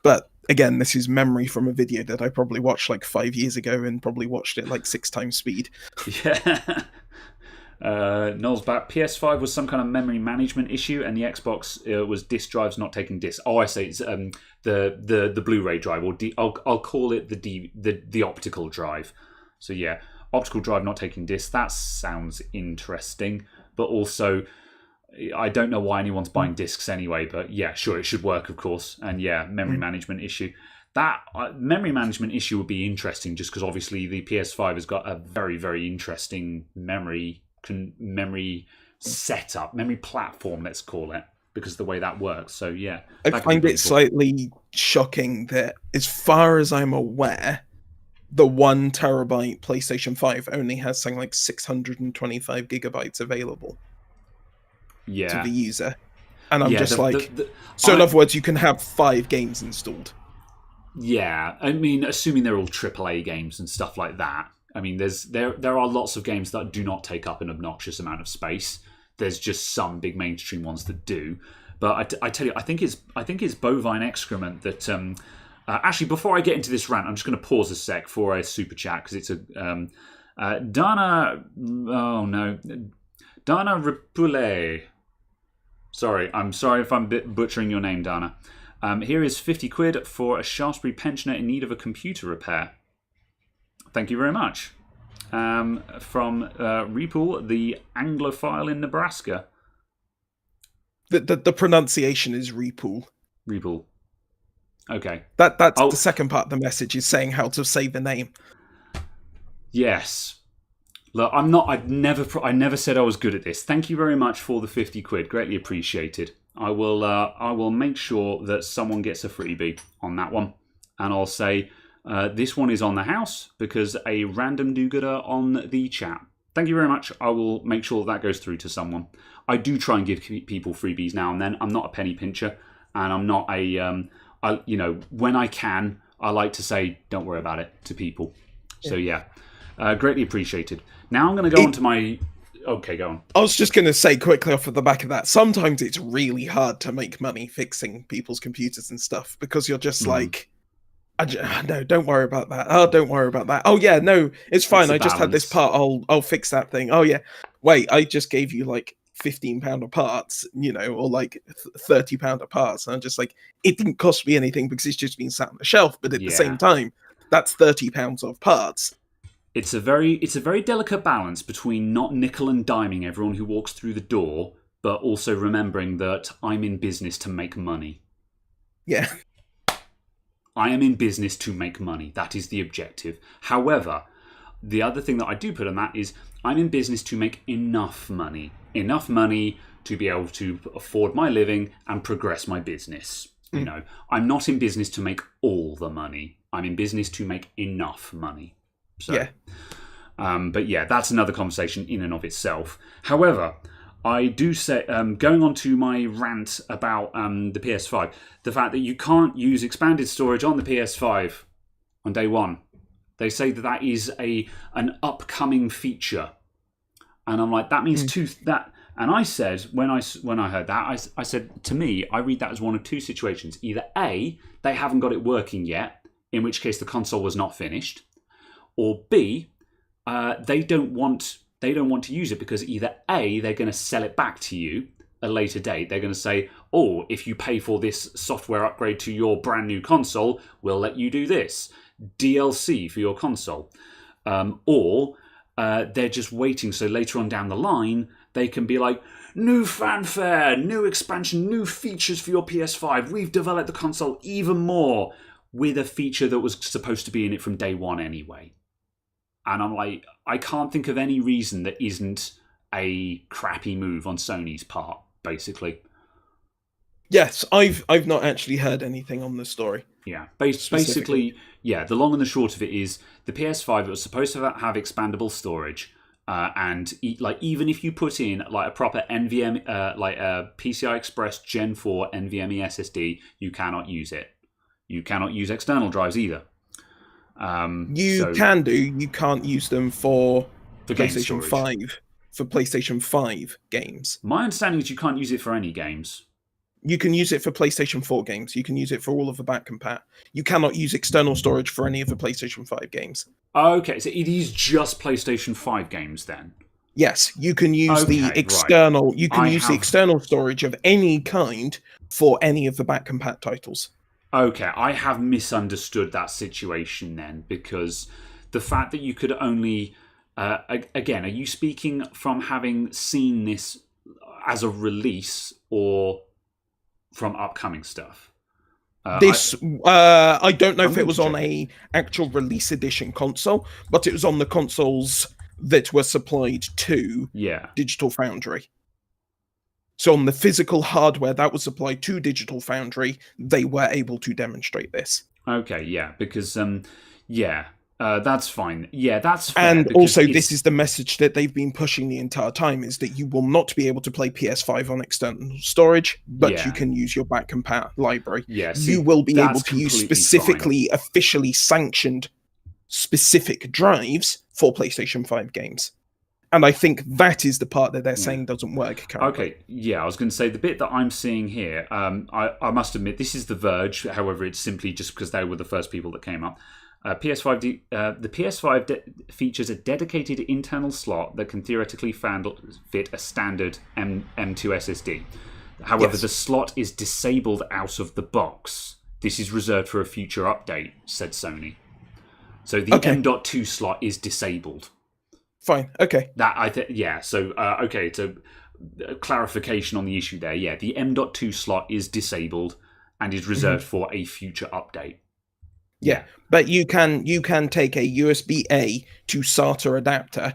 But again, this is memory from a video that I probably watched like 5 years ago and probably watched it like 6 times speed. Yeah. Noel's back. PS5 was some kind of memory management issue, and the Xbox was disk drives not taking discs. Oh, I say it's the Blu-ray drive, or I'll call it the optical drive. So yeah, optical drive not taking discs. That sounds interesting, but also I don't know why anyone's buying discs anyway. But yeah, sure, it should work, of course. And yeah, memory management issue. That memory management issue would be interesting, just because obviously the PS5 has got a very, very interesting memory setup, memory platform, let's call it, because of the way that works. So yeah, I find it slightly shocking that, as far as I'm aware, the 1 terabyte PlayStation 5 only has something like 625 gigabytes available to the user, and I'm just in other words, you can have 5 games installed. Yeah, I mean, assuming they're all AAA games and stuff like that. I mean, there are lots of games that do not take up an obnoxious amount of space. There's just some big mainstream ones that do. But I tell you, I think it's bovine excrement that. Actually, before I get into this rant, I'm just going to pause a sec for a super chat because it's a Dana. Oh no, Dana Ripule. I'm sorry if I'm butchering your name, Dana. Here is 50 quid for a Shaftesbury pensioner in need of a computer repair. Thank you very much. From Repool, the Anglophile in Nebraska. The pronunciation is Repool. Repool. Okay. That's the second part of the message is saying how to say the name. Yes. Look, I never said I was good at this. Thank you very much for the 50 quid. Greatly appreciated. I will make sure that someone gets a freebie on that one. And I'll say this one is on the house because a random do-gooder on the chat. Thank you very much. I will make sure that goes through to someone. I do try and give people freebies now and then. I'm not a penny pincher, and I'm not a when I can, I like to say don't worry about it to people. So yeah, greatly appreciated. Now I'm going to go on to my. Okay, go on. I was just going to say quickly off of the back of that, sometimes it's really hard to make money fixing people's computers and stuff because you're just like, no, don't worry about that. Oh, don't worry about that. Oh yeah, no, it's fine. I just had this part. I'll fix that thing. Oh yeah, wait, I just gave you like £15 of parts, or like £30 of parts. And I'm just like, it didn't cost me anything because it's just been sat on the shelf. But at the same time, that's £30 of parts. It's a very delicate balance between not nickel and diming everyone who walks through the door, but also remembering that I'm in business to make money. Yeah. I am in business to make money. That is the objective. However, the other thing that I do put on that is I'm in business to make enough money. Enough money to be able to afford my living and progress my business. I'm not in business to make all the money. I'm in business to make enough money. So, yeah. But yeah, that's another conversation in and of itself. However, I do say, going on to my rant about the PS5, the fact that you can't use expanded storage on the PS5 on day one. They say that is an upcoming feature. And I'm like, that means that. And I said, when I heard that, I said, to me, I read that as one of two situations. Either A, they haven't got it working yet, in which case the console was not finished. Or B, they don't want to use it because either A, they're going to sell it back to you at a later date. They're going to say, oh, if you pay for this software upgrade to your brand new console, we'll let you do this. DLC for your console. Or they're just waiting so later on down the line, they can be like, new fanfare, new expansion, new features for your PS5. We've developed the console even more with a feature that was supposed to be in it from day one anyway. And I'm like, I can't think of any reason that isn't a crappy move on Sony's part, basically. Yes, I've not actually heard anything on the story. Yeah, basically, yeah, the long and the short of it is the PS5, it was supposed to have expandable storage. And even if you put in like a proper NVMe, like a PCI Express Gen 4 NVMe SSD, you cannot use it. You cannot use external drives either. You can't use them for PlayStation 5 for PlayStation 5 games. My understanding is you can't use it for any games. You can use it for PlayStation 4 games. You can use it for all of the back compat. You cannot use external storage for any of the PlayStation 5 games. Okay, so it is just PlayStation 5 games then? Yes, you can use the external. Right. You can use the external storage of any kind for any of the back compat titles. Okay, I have misunderstood that situation then, because the fact that you could only... again, are you speaking from having seen this as a release or from upcoming stuff? I don't know if it was on a actual release edition console, but it was on the consoles that were supplied to Digital Foundry. So on the physical hardware that was supplied to Digital Foundry, they were able to demonstrate this. Okay, yeah, because That's fine. Yeah, that's fair. And also, this is the message that they've been pushing the entire time, is that you will not be able to play PS5 on external storage, but you can use your back compat library. Yeah, you will be able to use specifically, officially sanctioned specific drives for PlayStation 5 games. And I think that is the part that they're saying doesn't work currently. Okay, yeah, I was going to say the bit that I'm seeing here, I must admit, this is The Verge. However, it's simply just because they were the first people that came up. The PS5 features a dedicated internal slot that can theoretically fit a standard M2 SSD. However, the slot is disabled out of the box. This is reserved for a future update, said Sony. So the M.2 slot is disabled. Fine. Okay. So a clarification on the issue there. Yeah, the M.2 slot is disabled and is reserved for a future update. Yeah, but you can take a USB-A to SATA adapter,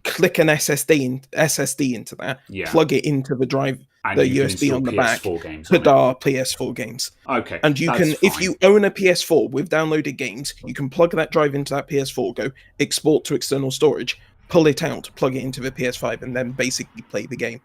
click an SSD into that, plug it into the drive, and the USB on the back, PS4 games. Okay, and you can, if you own a PS4 with downloaded games, you can plug that drive into that PS4, go export to external storage, pull it out, plug it into the PS5, and then basically play the game.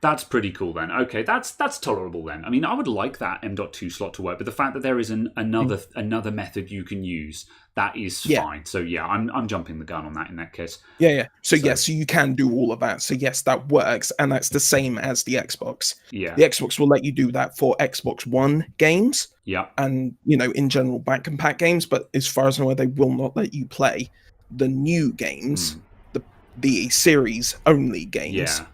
That's pretty cool then. Okay, that's tolerable then. I mean, I would like that M.2 slot to work, but the fact that there is another method you can use, that is fine. So yeah, I'm jumping the gun on that in that case. Yeah. So you can do all of that. So yes, that works, and that's the same as the Xbox. Yeah. The Xbox will let you do that for Xbox One games. Yeah. And in general back compat games, but as far as I know, they will not let you play the new games, the series only games. Yeah.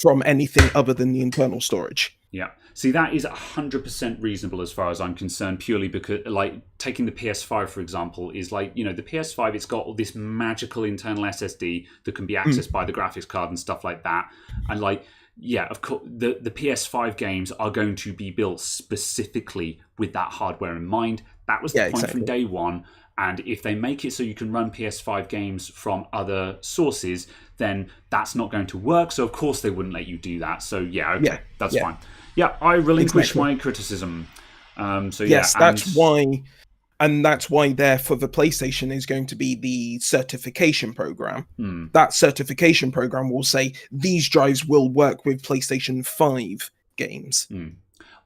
From anything other than the internal storage. Yeah. See, that is 100% reasonable as far as I'm concerned, purely because, like, taking the PS5, for example, is like, the PS5, it's got all this magical internal SSD that can be accessed by the graphics card and stuff like that. And, like, yeah, of course, the PS5 games are going to be built specifically with that hardware in mind. That was the point from day one. And if they make it so you can run PS5 games from other sources, then that's not going to work. So, of course, they wouldn't let you do that. So, that's fine. Yeah, I relinquish my criticism. That's why. And that's why there for the PlayStation is going to be the certification program. That certification program will say these drives will work with PlayStation 5 games.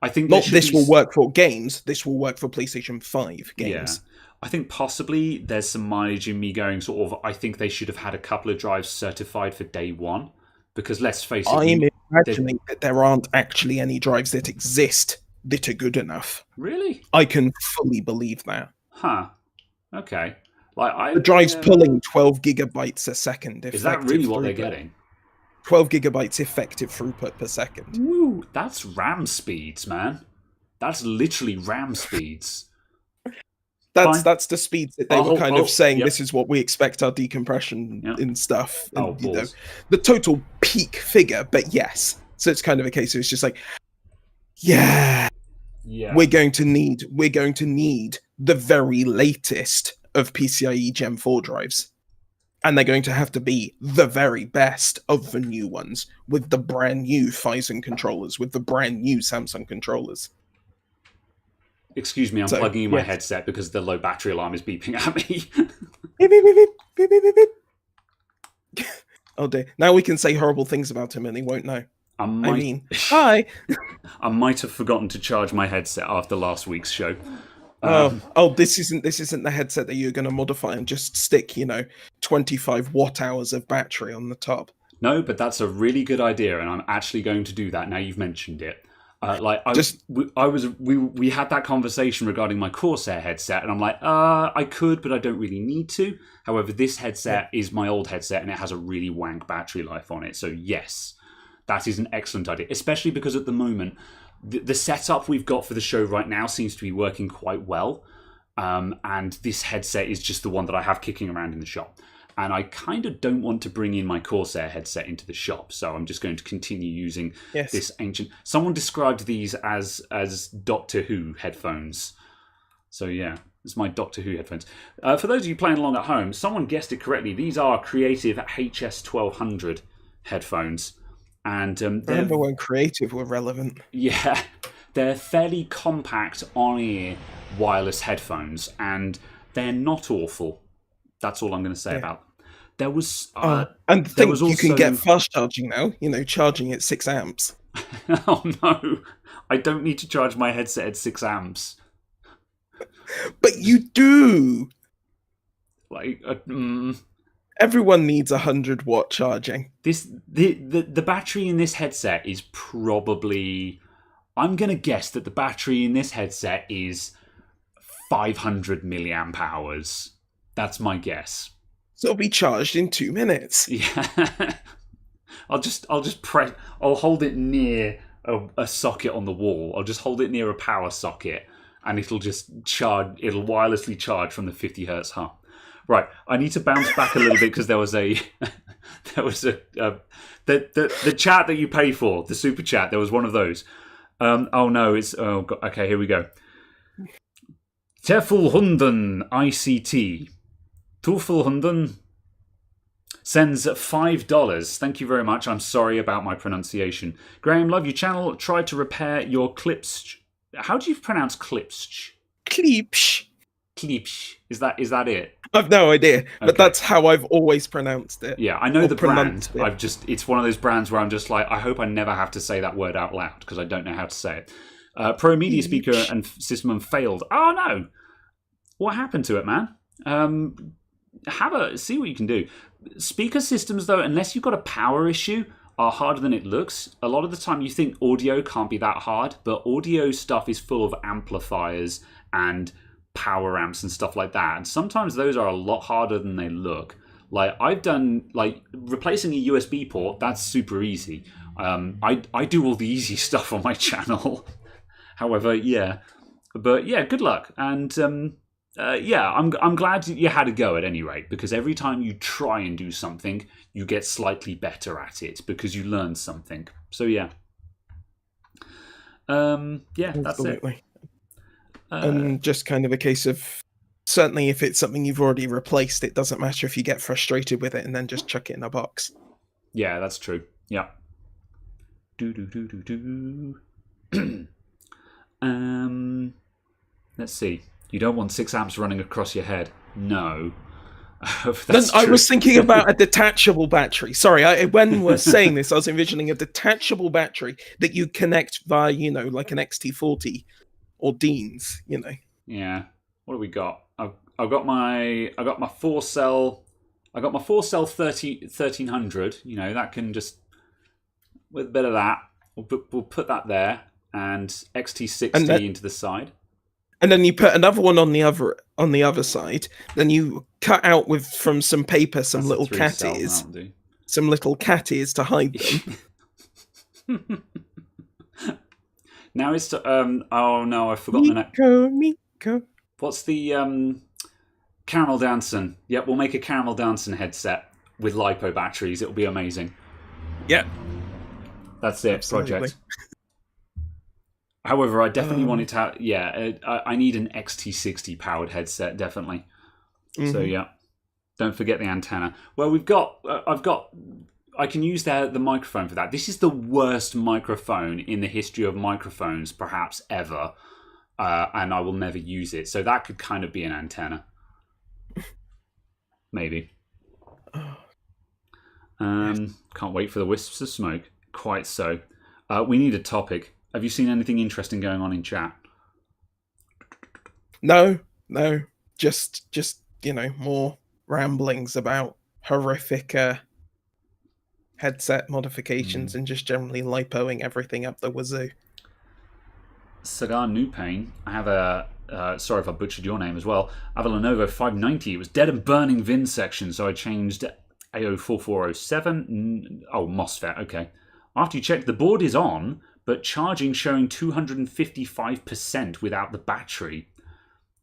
I think this will work for games. This will work for PlayStation 5 games. Yeah. I think possibly there's some mileage in me going sort of, I think they should have had a couple of drives certified for day one. Because let's face it... I'm imagining that there aren't actually any drives that exist that are good enough. Really? I can fully believe that. Huh. Okay. The drive's pulling 12 gigabytes a second. Is that really what they're getting? 12 gigabytes effective throughput per second. Woo, that's RAM speeds, man. That's literally RAM speeds. That's the speed that they were kind of saying. This is what we expect our decompression and stuff. And, the total peak figure, but yes. So it's kind of a case of it's just like, we're going to need the very latest of PCIe Gen 4 drives. And they're going to have to be the very best of the new ones with the brand new Phison controllers, with the brand new Samsung controllers. Excuse me, I'm plugging in my headset because the low battery alarm is beeping at me. Beep, beep, beep, beep, beep, beep, beep. Oh dear. Now we can say horrible things about him and he won't know. Hi. I might have forgotten to charge my headset after last week's show. This isn't the headset that you're going to modify and just stick, 25 watt hours of battery on the top. No, but that's a really good idea, and I'm actually going to do that now you've mentioned it. We had that conversation regarding my Corsair headset, and I'm like, I could, but I don't really need to. However, this headset is my old headset, and it has a really wank battery life on it. So yes, that is an excellent idea, especially because at the moment, the setup we've got for the show right now seems to be working quite well. And this headset is just the one that I have kicking around in the shop. And I kind of don't want to bring in my Corsair headset into the shop, so I'm just going to continue using this ancient... Someone described these as Doctor Who headphones. So yeah, it's my Doctor Who headphones. For those of you playing along at home, someone guessed it correctly. These are Creative HS1200 headphones. And remember when Creative were relevant? Yeah, they're fairly compact on-ear wireless headphones, and they're not awful. That's all I'm going to say about them. There was and there was also... you can get fast charging now. Charging at 6 amps. Oh no, I don't need to charge my headset at 6 amps. But you do. Like, everyone needs 100-watt charging. The battery in this headset is probably... I'm going to guess that the battery in this headset is 500 milliamp hours. That's my guess. So it'll be charged in 2 minutes. Yeah. I'll hold it near a socket on the wall. I'll just hold it near a power socket, and it'll just charge. It'll wirelessly charge from the 50 hertz hub. Right. I need to bounce back a little bit because there was the chat that you pay for, the super chat. There was one of those. Okay, here we go. Tefulhunden ICT. Tufulhunden sends $5. Thank you very much. I'm sorry about my pronunciation. Graham, love your channel. Try to repair your Klipsch. How do you pronounce Klipsch? Klipsch. Klipsch. Is that it? I've no idea, but that's how I've always pronounced it. Yeah, I know the brand. It's one of those brands where I'm just like, I hope I never have to say that word out loud because I don't know how to say it. Pro Media Speaker and System failed. Oh no! What happened to it, man? See what you can do. Speaker systems, though, unless you've got a power issue, are harder than it looks. A lot of the time you think audio can't be that hard, but audio stuff is full of amplifiers and power amps and stuff like that. And sometimes those are a lot harder than they look. Like, I've done, replacing a USB port, that's super easy. I do all the easy stuff on my channel. However, yeah. But yeah, good luck. And I'm glad you had a go at any rate, because every time you try and do something, you get slightly better at it because you learn something. So yeah. That's it. And just kind of a case of, certainly if it's something you've already replaced, it doesn't matter if you get frustrated with it and then just chuck it in a box. Yeah, that's true. Yeah. Let's see. You don't want 6 amps running across your head. No. I was thinking about a detachable battery. Sorry, when we're saying this, I was envisioning a detachable battery that you connect via, like an XT40 or Dean's, Yeah. What do we got? I've got my 4-cell. I got my 4-cell 1300. That can just, with a bit of that, we'll put that there, and XT60 into the side. And then you put another one on the other side. Then you cut out from some paper some little cat ears. Some little cat ears to hide them. Now it's oh no, I've forgotten the name. Miko. What's the Caramel Dancing? Yep, we'll make a Caramel Dancing headset with LiPo batteries. It'll be amazing. Yep. That's it. Absolutely. Project. However, I definitely wanted to have... Yeah, I need an XT60 powered headset, definitely. Mm-hmm. So, yeah. Don't forget the antenna. Well, I can use the microphone for that. This is the worst microphone in the history of microphones, perhaps ever. And I will never use it. So that could kind of be an antenna. Maybe. Can't wait for the wisps of smoke. Quite so. We need a topic. Have you seen anything interesting going on in chat? No. Just more ramblings about horrific headset modifications and just generally lipoing everything up the wazoo. Cigar New Pain. I have a sorry if I butchered your name as well. I have a Lenovo 590. It was dead and burning VIN section, so I changed AO4407. Oh, MOSFET. Okay. After you check, the board is on, but charging showing 255% without the battery.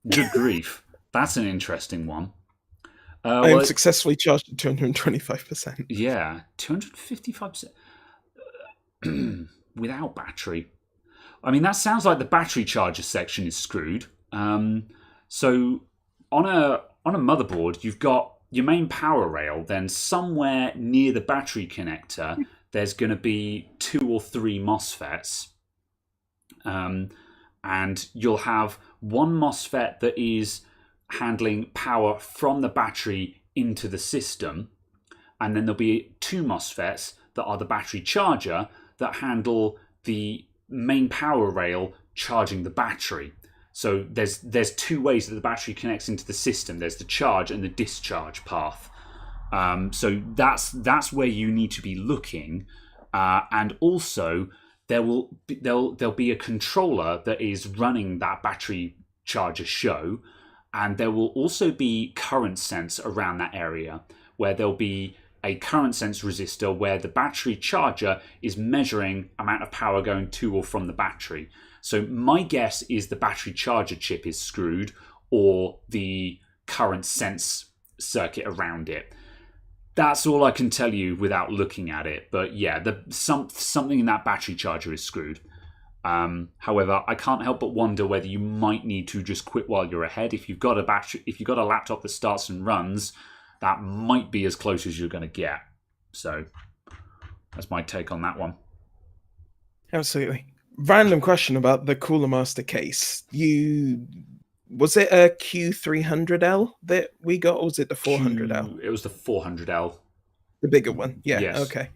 Good grief. That's an interesting one. I am successfully charged at 225%. Yeah, 255% without battery. I mean, that sounds like the battery charger section is screwed. So on a motherboard, you've got your main power rail, then somewhere near the battery connector, there's going to be 2 or 3 MOSFETs. And you'll have one MOSFET that handling power from the battery into the system. And then there'll be 2 MOSFETs that are the battery charger that handle the main power rail charging the battery. So there's 2 ways that the battery connects into the system. There's the charge and the discharge path. So that's where you need to be looking. And also there'll be a controller that is running that battery charger show, and there will also be current sense around that area, where there'll be a current sense resistor where the battery charger is measuring amount of power going to or from the battery. So my guess is the battery charger chip is screwed, or the current sense circuit around it. That's all I can tell you without looking at it. But yeah, something in that battery charger is screwed. However, I can't help but wonder whether you might need to just quit while you're ahead. If you've got a laptop that starts and runs, that might be as close as you're going to get. So that's my take on that one. Absolutely. Random question about the Cooler Master case. Was it a Q300L that we got, or was it the 400L? It was the 400L. The bigger one. Yeah. Yes. Okay.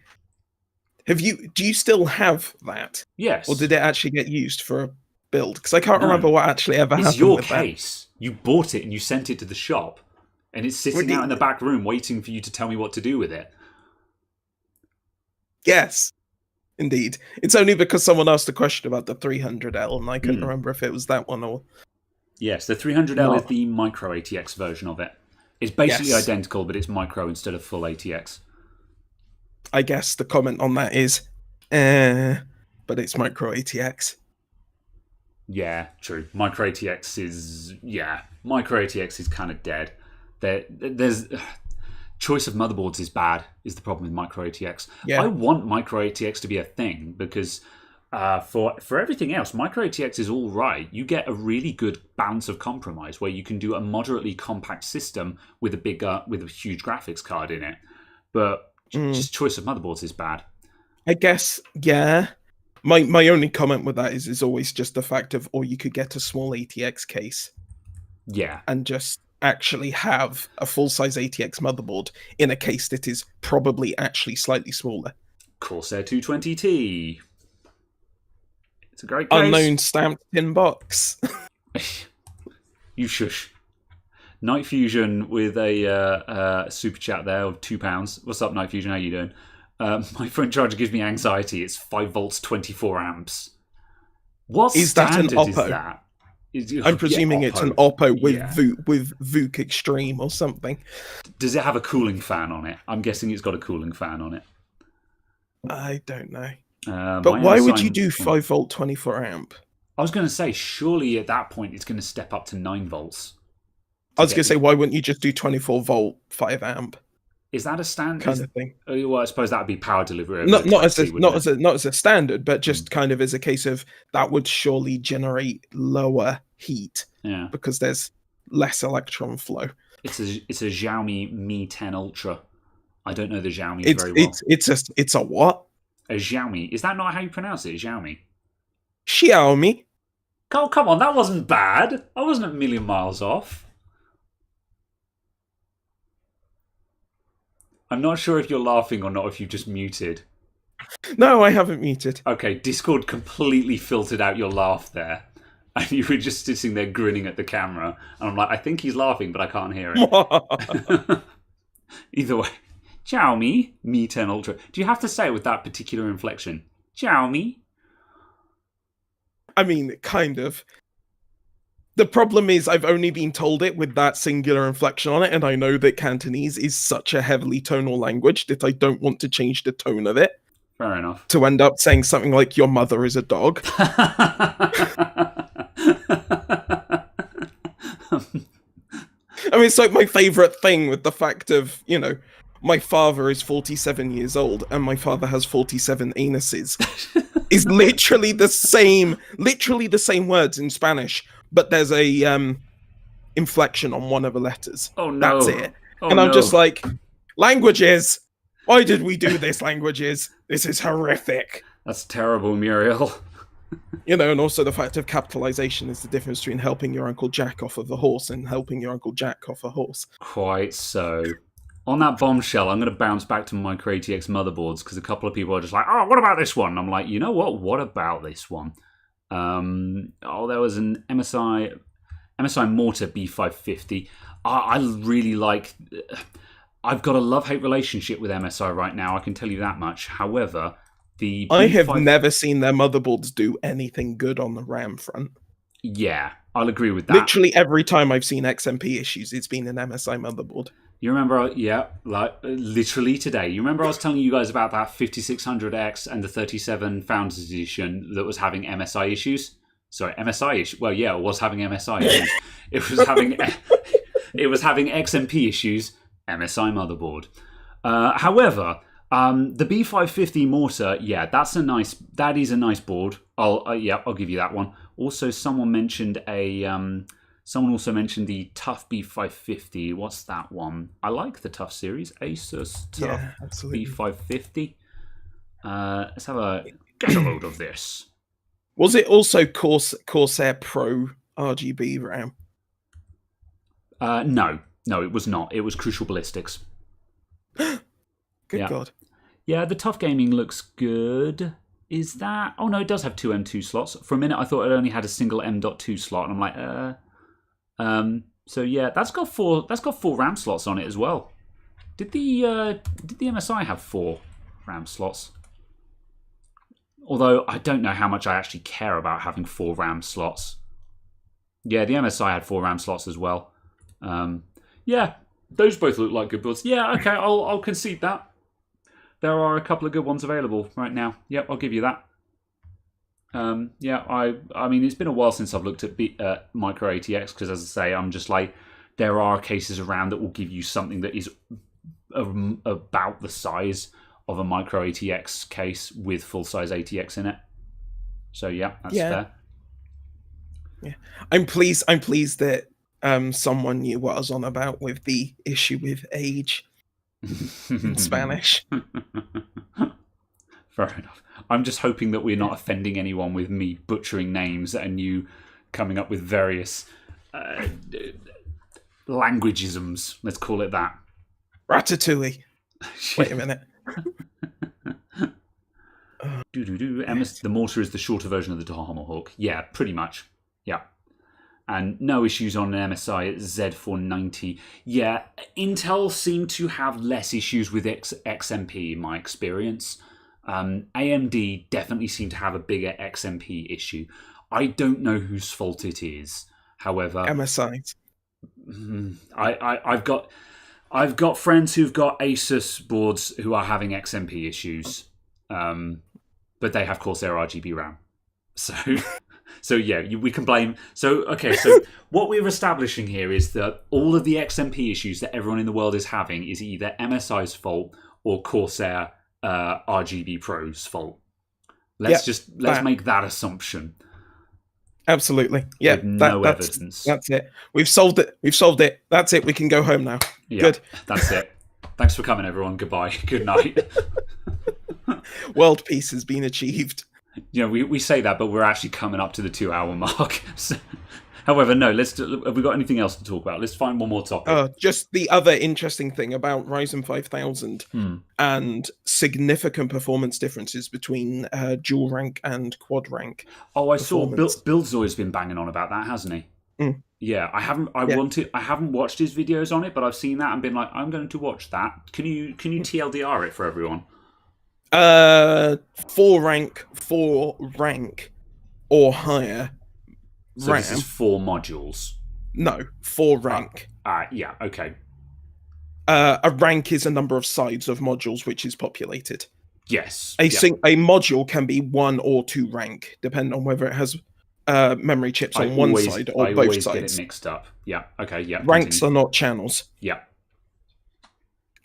Do you still have that? Yes. Or did it actually get used for a build? Because I can't remember what actually ever happened. It's your case. That. You bought it and you sent it to the shop, and it's sitting out in the back room waiting for you to tell me what to do with it. Yes. Indeed. It's only because someone asked a question about the 300L, and I couldn't remember if it was that one or... Yes, the 300L is the micro ATX version of it. It's basically identical, but it's micro instead of full ATX. I guess the comment on that is, but it's micro ATX. Yeah, true. Micro ATX is kind of dead. There's choice of motherboards is bad, is the problem with micro ATX. Yeah. I want micro ATX to be a thing because for everything else, micro ATX is all right. You get a really good balance of compromise where you can do a moderately compact system with a huge graphics card in it. But just choice of motherboards is bad. I guess, yeah. My only comment with that is always just the fact of, or you could get a small ATX case. Yeah. And just actually have a full-size ATX motherboard in a case that is probably actually slightly smaller. Corsair 220T. It's a great case. Unknown stamped tin box. You shush. Night Fusion with a super chat there of £2. What's up, Night Fusion? How you doing? My phone charger gives me anxiety. It's 5 volts, 24 amps. What standard is that? I'm presuming it's an Oppo with VOOC Extreme or something. Does it have a cooling fan on it? I'm guessing it's got a cooling fan on it. I don't know. But why would you do 5 volt 24 amp? I was going to say, surely at that point it's going to step up to 9 volts. I was going to say, why wouldn't you just do 24 volt 5 amp? Is that a standard kind of thing? Well, I suppose that would be power delivery. Not as a standard, but just kind of as a case of that would surely generate lower heat. Yeah. Because there's less electron flow. It's a Xiaomi Mi 10 Ultra. I don't know the Xiaomi very well. It's a what? A Xiaomi. Is that not how you pronounce it? Xiaomi. Xiaomi. Oh, come on, that wasn't bad. I wasn't a million miles off. I'm not sure if you're laughing or not, if you've just muted. No, I haven't muted. Okay, Discord completely filtered out your laugh there. And you were just sitting there grinning at the camera. And I'm like, I think he's laughing, but I can't hear it. Either way. Xiaomi Mi 10 Ultra. Do you have to say it with that particular inflection? Xiaomi? I mean, kind of. The problem is I've only been told it with that singular inflection on it, and I know that Cantonese is such a heavily tonal language that I don't want to change the tone of it. Fair enough. To end up saying something like, your mother is a dog. I mean, it's like my favourite thing with the fact of, my father is 47 years old and my father has 47 anuses. Is literally the same words in Spanish, but there's a inflection on one of the letters. Oh no. That's it. And I'm just like, languages. Why did we do this, languages? This is horrific. That's terrible, Muriel. You know, and also the fact of capitalization is the difference between helping your Uncle Jack off of a horse and helping your Uncle Jack off a horse. Quite so. On that bombshell, I'm going to bounce back to Micro ATX motherboards because a couple of people are just like, oh, what about this one? And I'm like, you know what? What about this one? There was an MSI Mortar B550. I really like... I've got a love-hate relationship with MSI right now, I can tell you that much. However, I have never seen their motherboards do anything good on the RAM front. Yeah, I'll agree with that. Literally every time I've seen XMP issues, it's been an MSI motherboard. You remember, literally today, you remember I was telling you guys about that 5600X and the 37 Founders Edition that was having MSI issues? Sorry, MSI issues. Well, yeah, it was having MSI issues. It was having XMP issues, MSI motherboard. However, the B550 Mortar, yeah, that is a nice board. I'll give you that one. Also, someone also mentioned the Tough B550. What's that one? I like the Tough series. Asus Tough B550. Let's get a load of this. Was it also Corsair Pro RGB RAM? No, it was not. It was Crucial Ballistics. Good God. Yeah, the Tough Gaming looks good. Is that... Oh, no, it does have two M2 slots. For a minute, I thought it only had a single M.2 slot, and I'm like, So, yeah, that's got four RAM slots on it as well. Did the MSI have 4 RAM slots? Although, I don't know how much I actually care about having 4 RAM slots. Yeah, the MSI had 4 RAM slots as well. Yeah, those both look like good builds. Yeah, okay, I'll concede that. There are a couple of good ones available right now. Yep, I'll give you that. Yeah, I mean, it's been a while since I've looked at Micro ATX because, as I say, I'm just like, there are cases around that will give you something that is about the size of a Micro ATX case with full-size ATX in it. So, yeah, that's fair. Yeah, I'm pleased that someone knew what I was on about with the issue with age in Spanish. Fair enough. I'm just hoping that we're not offending anyone with me butchering names and you coming up with various languageisms. Let's call it that. Ratatouille. Wait a minute. The Mortar is the shorter version of the Tomahawk. Yeah, pretty much. Yeah. And no issues on an MSI Z490. Yeah, Intel seemed to have less issues with XMP in my experience. AMD definitely seemed to have a bigger XMP issue. I don't know whose fault it is. However, MSI's. I've got friends who've got Asus boards who are having XMP issues, but they have Corsair RGB RAM. So yeah, we can blame. So what we're establishing here is that all of the XMP issues that everyone in the world is having is either MSI's fault or Corsair RGB Pro's fault. Let's make that assumption. Absolutely. Yeah. No evidence. That's it. We've solved it. That's it. We can go home now. Yeah, good. That's it. Thanks for coming, everyone. Goodbye. Good night. World peace has been achieved. You know, we say that, but we're actually coming up to the 2-hour mark. However, no. Have we got anything else to talk about? Let's find one more topic. Just the other interesting thing about Ryzen 5000 and significant performance differences between dual rank and quad rank. Oh, I saw Billzoy's been banging on about that, hasn't he? Mm. Yeah, I haven't watched his videos on it, but I've seen that and been like, I'm going to watch that. Can you TLDR it for everyone? 4 rank or higher. So RAM. This is 4 modules. No, 4 rank. Yeah, okay. A rank is a number of sides of modules which is populated. Yes. A module can be 1 or 2 rank, depending on whether it has memory chips on one side or both sides. I always get it mixed up. Yeah. Okay. Yeah. Ranks are not channels. Yeah.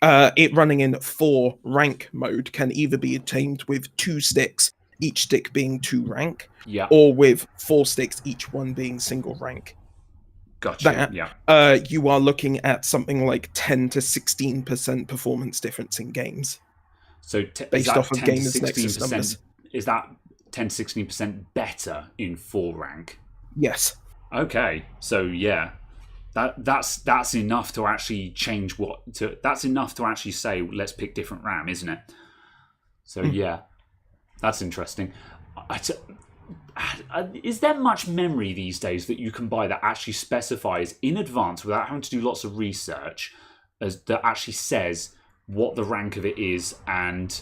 It running in 4 rank mode can either be attained with 2 sticks, each stick being 2 rank, or with 4 sticks, each one being single rank. Gotcha. You are looking at something like 10 to 16% performance difference in games. So based off of gamers' Nexus numbers. Is that 10-16% better in 4 rank. Yes. Okay, so yeah, that's enough to actually change that's enough to actually say let's pick different RAM, isn't it? So yeah, that's interesting. Is there much memory these days that you can buy that actually specifies in advance without having to do lots of research, that actually says what the rank of it is and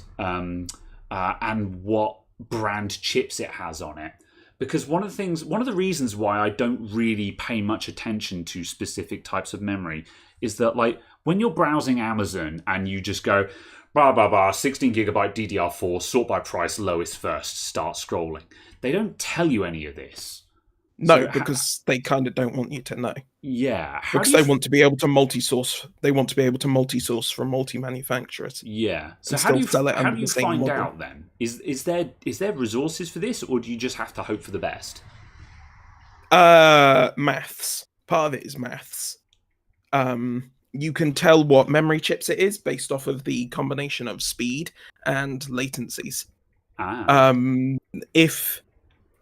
what brand chips it has on it? Because one of the reasons why I don't really pay much attention to specific types of memory is that, like, when you're browsing Amazon and you just go, blah, blah, blah, 16 gigabyte DDR4, sort by price, lowest first, start scrolling. They don't tell you any of this. No, so because they kind of don't want you to know. Yeah. Because they want to be able to multi-source. They want to be able to multi-source from multi-manufacturers. Yeah. So how do you find out then? Is there resources for this, or do you just have to hope for the best? Maths. Part of it is maths. You can tell what memory chips it is based off of the combination of speed and latencies.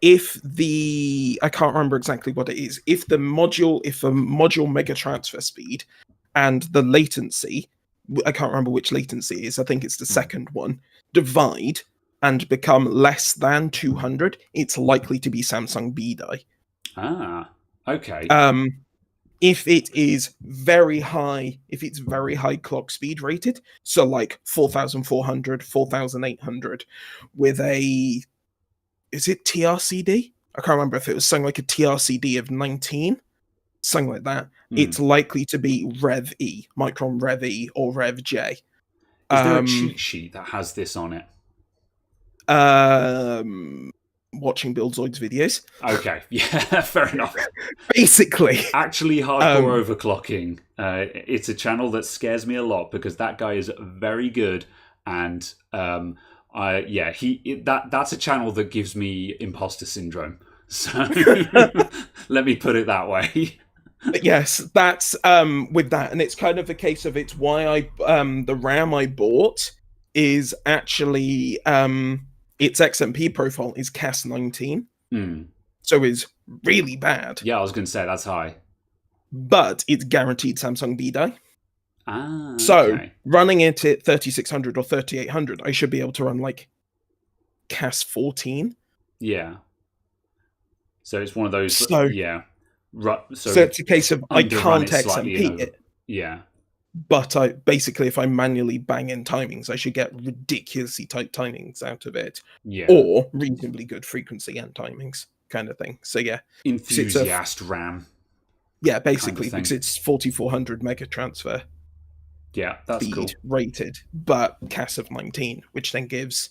If I can't remember exactly what it is. If a module mega transfer speed and the latency, I can't remember which latency it is, I think it's the second one, divide and become less than 200, it's likely to be Samsung B die. Okay. If it is very high, clock speed rated, so like 4,400, 4,800 with is it TRCD? I can't remember if it was something like a TRCD of 19, something like that. It's likely to be Rev E, Micron Rev E, or Rev J. Is there a cheat sheet that has this on it? Watching Buildzoid's videos. Okay, yeah, fair enough. Basically. Actually, hardcore overclocking. It's a channel that scares me a lot because that guy is very good, and that's a channel that gives me imposter syndrome. So let me put it that way. But yes, that's with that, and it's kind of a case of it's why the RAM I bought is actually its XMP profile is CAS 19, so it's really bad. Yeah, I was going to say that's high, but it's guaranteed Samsung B die. So running it at 3600 or 3800, I should be able to run like CAS 14. Yeah. So it's one of those. So it's a case of I can't XMP it. Yeah. But if I manually bang in timings, I should get ridiculously tight timings out of it. Yeah. Or reasonably good frequency and timings kind of thing. So yeah. Enthusiast RAM. Yeah, basically, because it's 4400 mega transfer. Yeah, that's speed cool. Rated, but CAS of 19, which then gives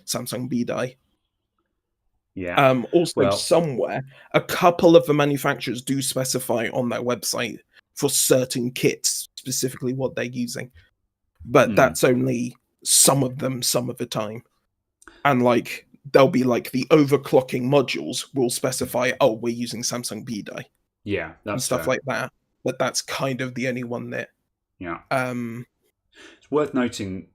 Samsung B die. Yeah. Somewhere, a couple of the manufacturers do specify on their website for certain kits specifically what they're using, but that's only some of them some of the time. And like there'll be like the overclocking modules will specify, oh, we're using Samsung B die. Yeah, that's and stuff like that. But that's kind of the only one that it's worth noting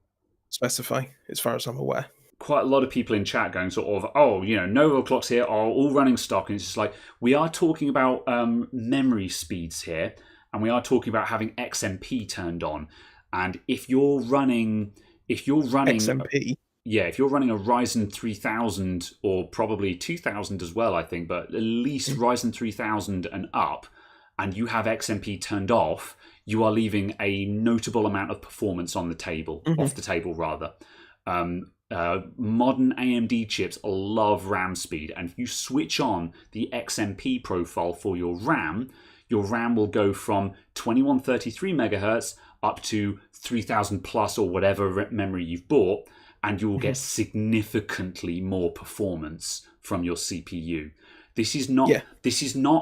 specify as far as I'm aware. Quite a lot of people in chat going sort of, oh, no overclocks here are all running stock, and it's just like we are talking about memory speeds here, and we are talking about having XMP turned on. And if you're running XMP, if you're running a Ryzen 3000 or probably 2000 as well, I think, but at least Ryzen 3000 and up, and you have XMP turned off, you are leaving a notable amount of performance on the table, off the table rather. Modern AMD chips love RAM speed, and if you switch on the XMP profile for your RAM will go from 2133 megahertz up to 3000 plus or whatever memory you've bought, and you will get significantly more performance from your CPU. This is not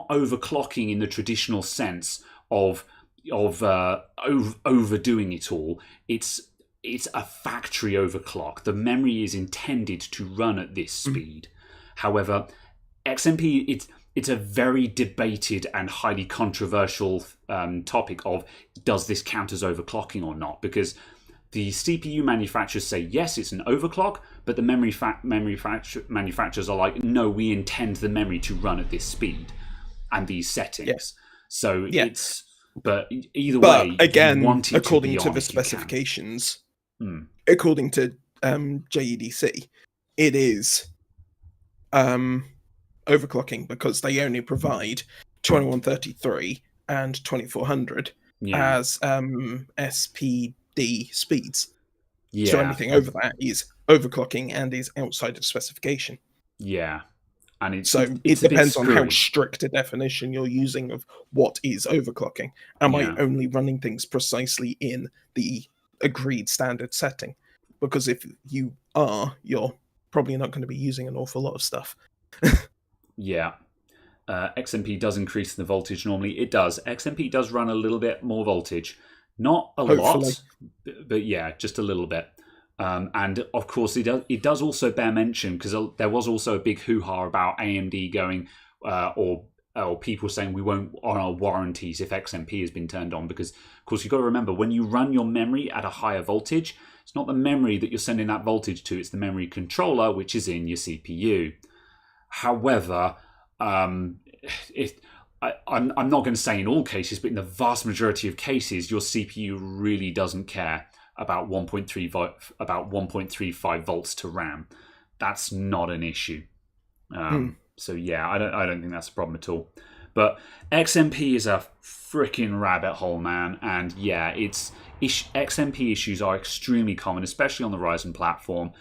overclocking in the traditional sense of overdoing it all. It's a factory overclock. The memory is intended to run at this speed. However, XMP, it's a very debated and highly controversial topic of, does this count as overclocking or not? Because The CPU manufacturers say, yes, it's an overclock, but the memory manufacturers are like, no, we intend the memory to run at this speed and these settings. So it's... But either way, again, you want it according to be to the specifications, according to JEDC, it is overclocking because they only provide 2133 and 2400 as SPD speeds. So anything over that is overclocking and is outside of specification. Yeah. And it depends on how strict a definition you're using of what is overclocking. Am I only running things precisely in the agreed standard setting? Because if you are, you're probably not going to be using an awful lot of stuff. XMP does increase the voltage normally. It does. XMP does run a little bit more voltage. Not a lot, but just a little bit. And of course, it does also bear mention, because there was also a big hoo-ha about AMD going, or people saying we won't honour warranties if XMP has been turned on, because of course you've got to remember, when you run your memory at a higher voltage, it's not the memory that you're sending that voltage to, it's the memory controller, which is in your CPU. However, I'm not going to say in all cases, but in the vast majority of cases, your CPU really doesn't care about 1.35 volts to RAM. That's not an issue. So I don't think that's a problem at all. But XMP is a freaking rabbit hole, man. And XMP issues are extremely common, especially on the Ryzen platform.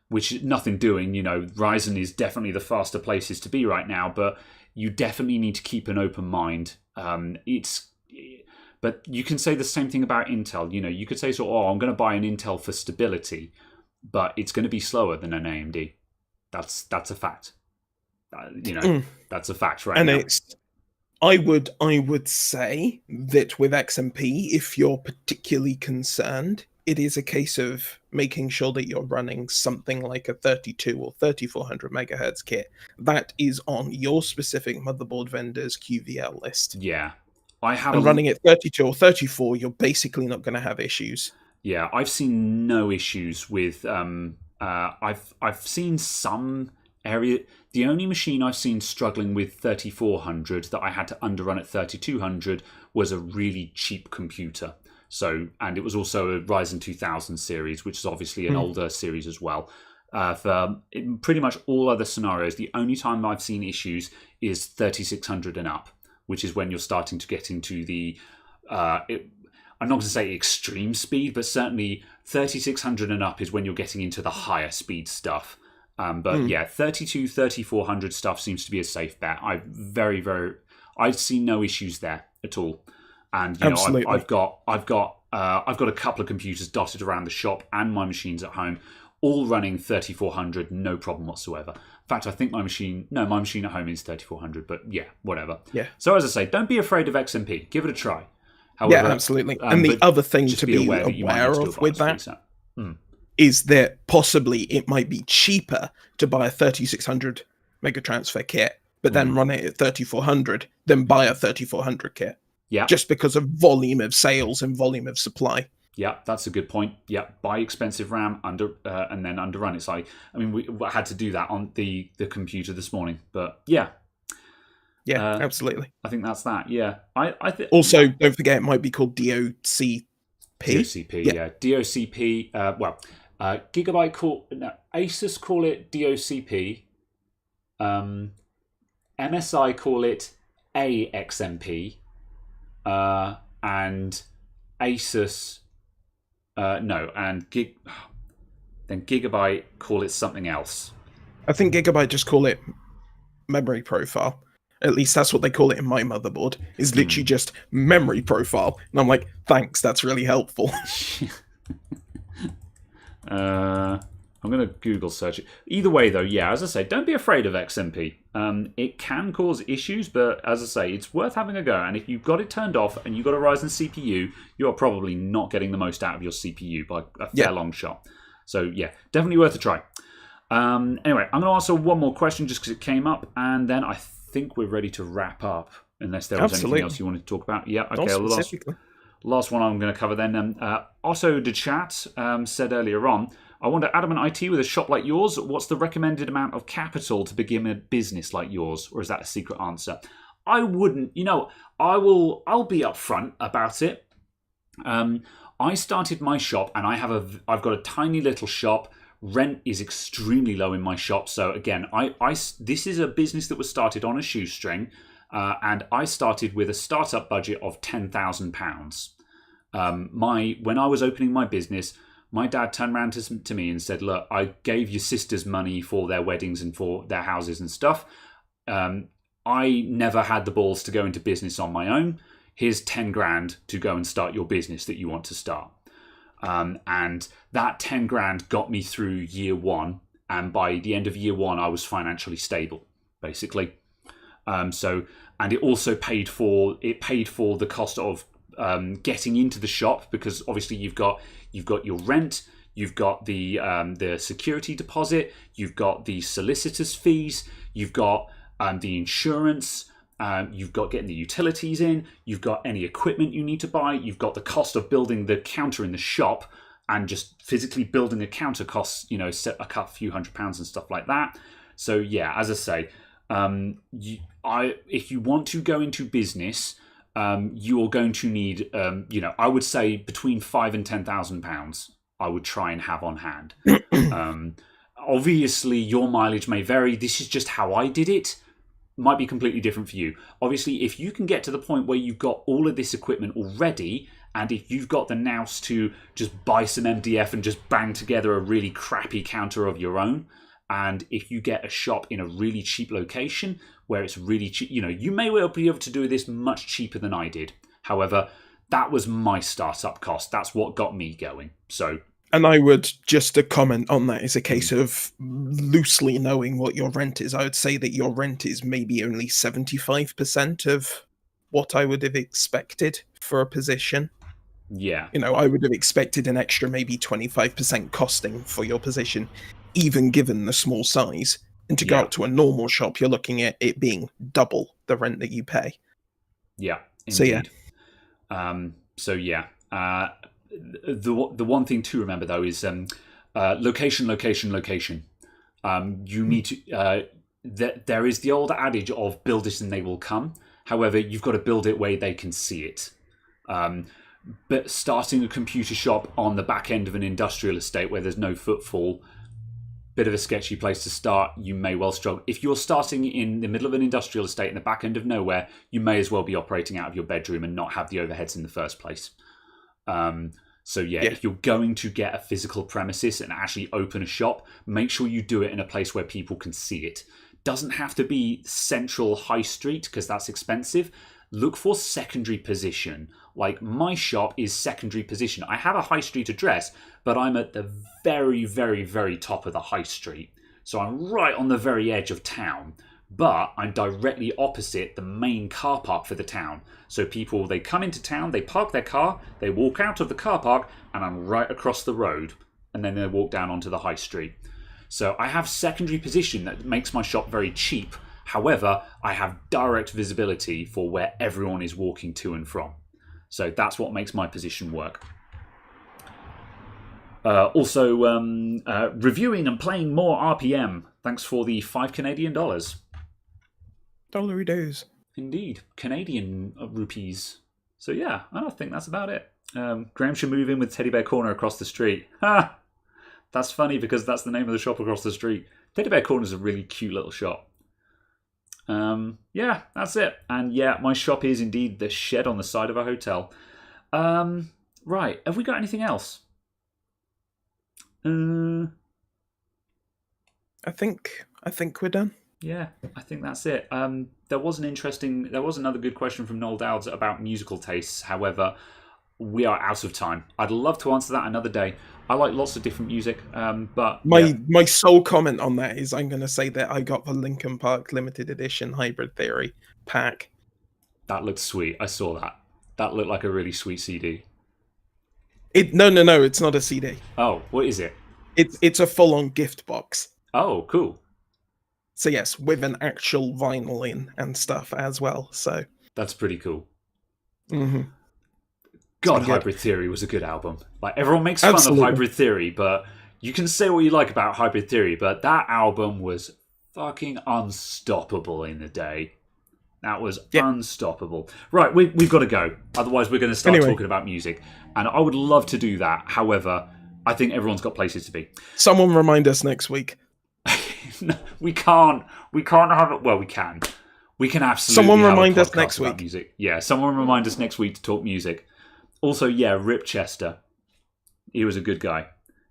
Which is nothing doing. Ryzen is definitely the faster places to be right now, but you definitely need to keep an open mind. But you can say the same thing about Intel. You could say, I'm going to buy an Intel for stability, but it's going to be slower than an AMD. That's a fact. That's a fact right now. And I would say that with XMP, if you're particularly concerned, it is a case of making sure that you're running something like a 32 or 3400 megahertz kit that is on your specific motherboard vendor's QVL list. Yeah. Running it 32 or 34, you're basically not going to have issues. Yeah, I've seen no issues with. I've seen some area. The only machine I've seen struggling with 3400 that I had to underrun at 3200 was a really cheap computer. And it was also a Ryzen 2000 series, which is obviously an older series as well. For pretty much all other scenarios, the only time I've seen issues is 3600 and up, which is when you're starting to get into the, I'm not going to say extreme speed, but certainly 3600 and up is when you're getting into the higher speed stuff. But 32, 3400 stuff seems to be a safe bet. I've seen no issues there at all. And I've got a couple of computers dotted around the shop and my machines at home, all running 3400, no problem whatsoever. In fact, I think my machine at home is 3400, but whatever. Yeah. So as I say, don't be afraid of XMP. Give it a try. However, absolutely. And the other thing to be aware of with that is that possibly it might be cheaper to buy a 3600 mega transfer kit, but then run it at 3400 than buy a 3400 kit. Yeah. Just because of volume of sales and volume of supply. Yeah, that's a good point. Yeah, buy expensive RAM and then underrun it. We had to do that on the computer this morning, but absolutely. I think that's that. Yeah, also don't forget it might be called DOCP. DOCP. Gigabyte Asus call it DOCP. MSI call it AXMP. And Asus, then Gigabyte call it something else. I think Gigabyte just call it memory profile. At least that's what they call it in my motherboard. Is literally just memory profile, and I'm like, thanks, that's really helpful. I'm going to Google search it. Either way, though, as I say, don't be afraid of XMP. It can cause issues, but as I say, it's worth having a go. And if you've got it turned off and you've got a Ryzen CPU, you're probably not getting the most out of your CPU by a fair long shot. So, definitely worth a try. Anyway, I'm going to answer one more question just because it came up, and then I think we're ready to wrap up, unless there was anything else you wanted to talk about. Yeah, okay. last one I'm going to cover then. Also, the chat said earlier on, I wonder, Adamant IT, with a shop like yours, what's the recommended amount of capital to begin a business like yours? Or is that a secret answer? I wouldn't. I'll be upfront about it. I started my shop, and I've got a tiny little shop. Rent is extremely low in my shop. So again, this is a business that was started on a shoestring, and I started with a startup budget of £10,000. When I was opening my business, my dad turned around to me and said, "Look, I gave your sisters money for their weddings and for their houses and stuff. I never had the balls to go into business on my own. Here's 10 grand to go and start your business that you want to start." And that 10 grand got me through year one. And by the end of year one, I was financially stable, basically. And it also paid for the cost of getting into the shop, because obviously you've got your rent, you've got the security deposit, you've got the solicitor's fees, you've got the insurance, you've got getting the utilities in, you've got any equipment you need to buy, you've got the cost of building the counter in the shop, and just physically building a counter costs, a few £100 and stuff like that. So yeah, as I say, if you want to go into business, you're going to need, I would say between £5,000 and £10,000. I would try and have on hand. Obviously, your mileage may vary. This is just how I did it. Might be completely different for you. Obviously, if you can get to the point where you've got all of this equipment already, and if you've got the nous to just buy some MDF and just bang together a really crappy counter of your own, and if you get a shop in a really cheap location where it's really cheap, you may well be able to do this much cheaper than I did. However, that was my startup cost. That's what got me going. So. And I would, just to comment on that, is a case of loosely knowing what your rent is. I would say that your rent is maybe only 75% of what I would have expected for a position. Yeah. I would have expected an extra maybe 25% costing for your position, even given the small size. And to go out to a normal shop, you're looking at it being double the rent that you pay. Yeah, indeed. So yeah. The one thing to remember though is location. You need to. There is the old adage of build it and they will come. However, you've got to build it where they can see it. But starting a computer shop on the back end of an industrial estate where there's no footfall, bit of a sketchy place to start. You may well struggle. If you're starting in the middle of an industrial estate in the back end of nowhere, you may as well be operating out of your bedroom and not have the overheads in the first place. So yeah, if you're going to get a physical premises and actually open a shop, make sure you do it in a place where people can see it. Doesn't have to be central high street because that's expensive. Look for secondary position. Like my shop is secondary position. I have a high street address, but I'm at the very, very, very top of the high street. So I'm right on the very edge of town. But I'm directly opposite the main car park for the town. So people, they come into town, they park their car, they walk out of the car park, and I'm right across the road. And then they walk down onto the high street. So I have secondary position that makes my shop very cheap. However, I have direct visibility for where everyone is walking to and from. So that's what makes my position work. Also, reviewing and playing more RPM. Thanks for the $5 Canadian. Dollary days. Indeed. Canadian rupees. So yeah, I think that's about it. Graham should move in with Teddy Bear Corner across the street. Ha! That's funny because that's the name of the shop across the street. Teddy Bear Corner is a really cute little shop. Yeah, that's it. And yeah, my shop is indeed the shed on the side of a hotel. Right, have we got anything else? I think we're done. Yeah, I think that's it. There was another good question from Noel Dowds about musical tastes. However, we are out of time. I'd love to answer that another day. I like lots of different music, but my sole comment on that is I'm going to say that I got the Linkin Park limited edition Hybrid Theory pack. That looked sweet. I saw that. That looked like a really sweet CD. No, it's not a CD. Oh, what is it? It's a full-on gift box. Oh, cool. So yes, with an actual vinyl in and stuff as well. So that's pretty cool. Mm-hmm. God, Hybrid Theory was a good album. Like, everyone makes fun of Hybrid Theory, but you can say what you like about Hybrid Theory, but that album was fucking unstoppable in the day. That was unstoppable. Right, we've got to go. Otherwise, we're going to start talking about music. And I would love to do that. However, I think everyone's got places to be. Someone remind us next week. No, we can't have it. Well, we can. We can absolutely. Someone remind us next week. Music. Yeah, someone remind us next week to talk music. Also, Rip Chester. He was a good guy.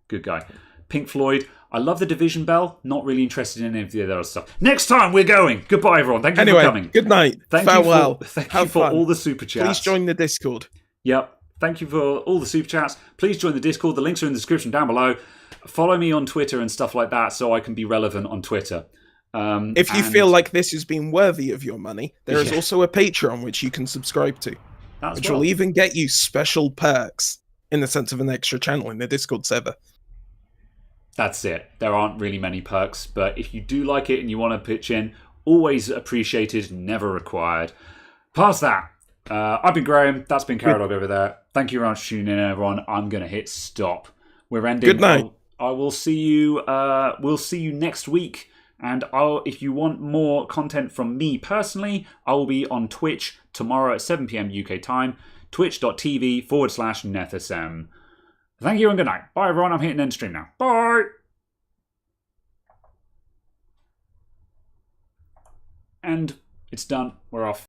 Good guy. Pink Floyd. I love the Division Bell. Not really interested in any of the other stuff. Next time we're going. Goodbye, everyone. Thank you for coming. Good night. Farewell. Thank you for all the super chats. Please join the Discord. Yep. Thank you for all the super chats. Please join the Discord. The links are in the description down below. Follow me on Twitter and stuff like that so I can be relevant on Twitter. If you feel like this has been worthy of your money, there is also a Patreon which you can subscribe to, which will even get you special perks in the sense of an extra channel in the Discord server. That's it. There aren't really many perks, but if you do like it and you want to pitch in, always appreciated, never required. Past that, I've been Graham. That's been Caradog over there. Thank you very much for tuning in, everyone. I'm going to hit stop. We're ending. Good night. I will see you. We'll see you next week. And if you want more content from me personally, I will be on Twitch tomorrow at 7 p.m. UK time. Twitch.tv/NethSM. Thank you and good night. Bye, everyone. I'm hitting end stream now. Bye. And it's done. We're off.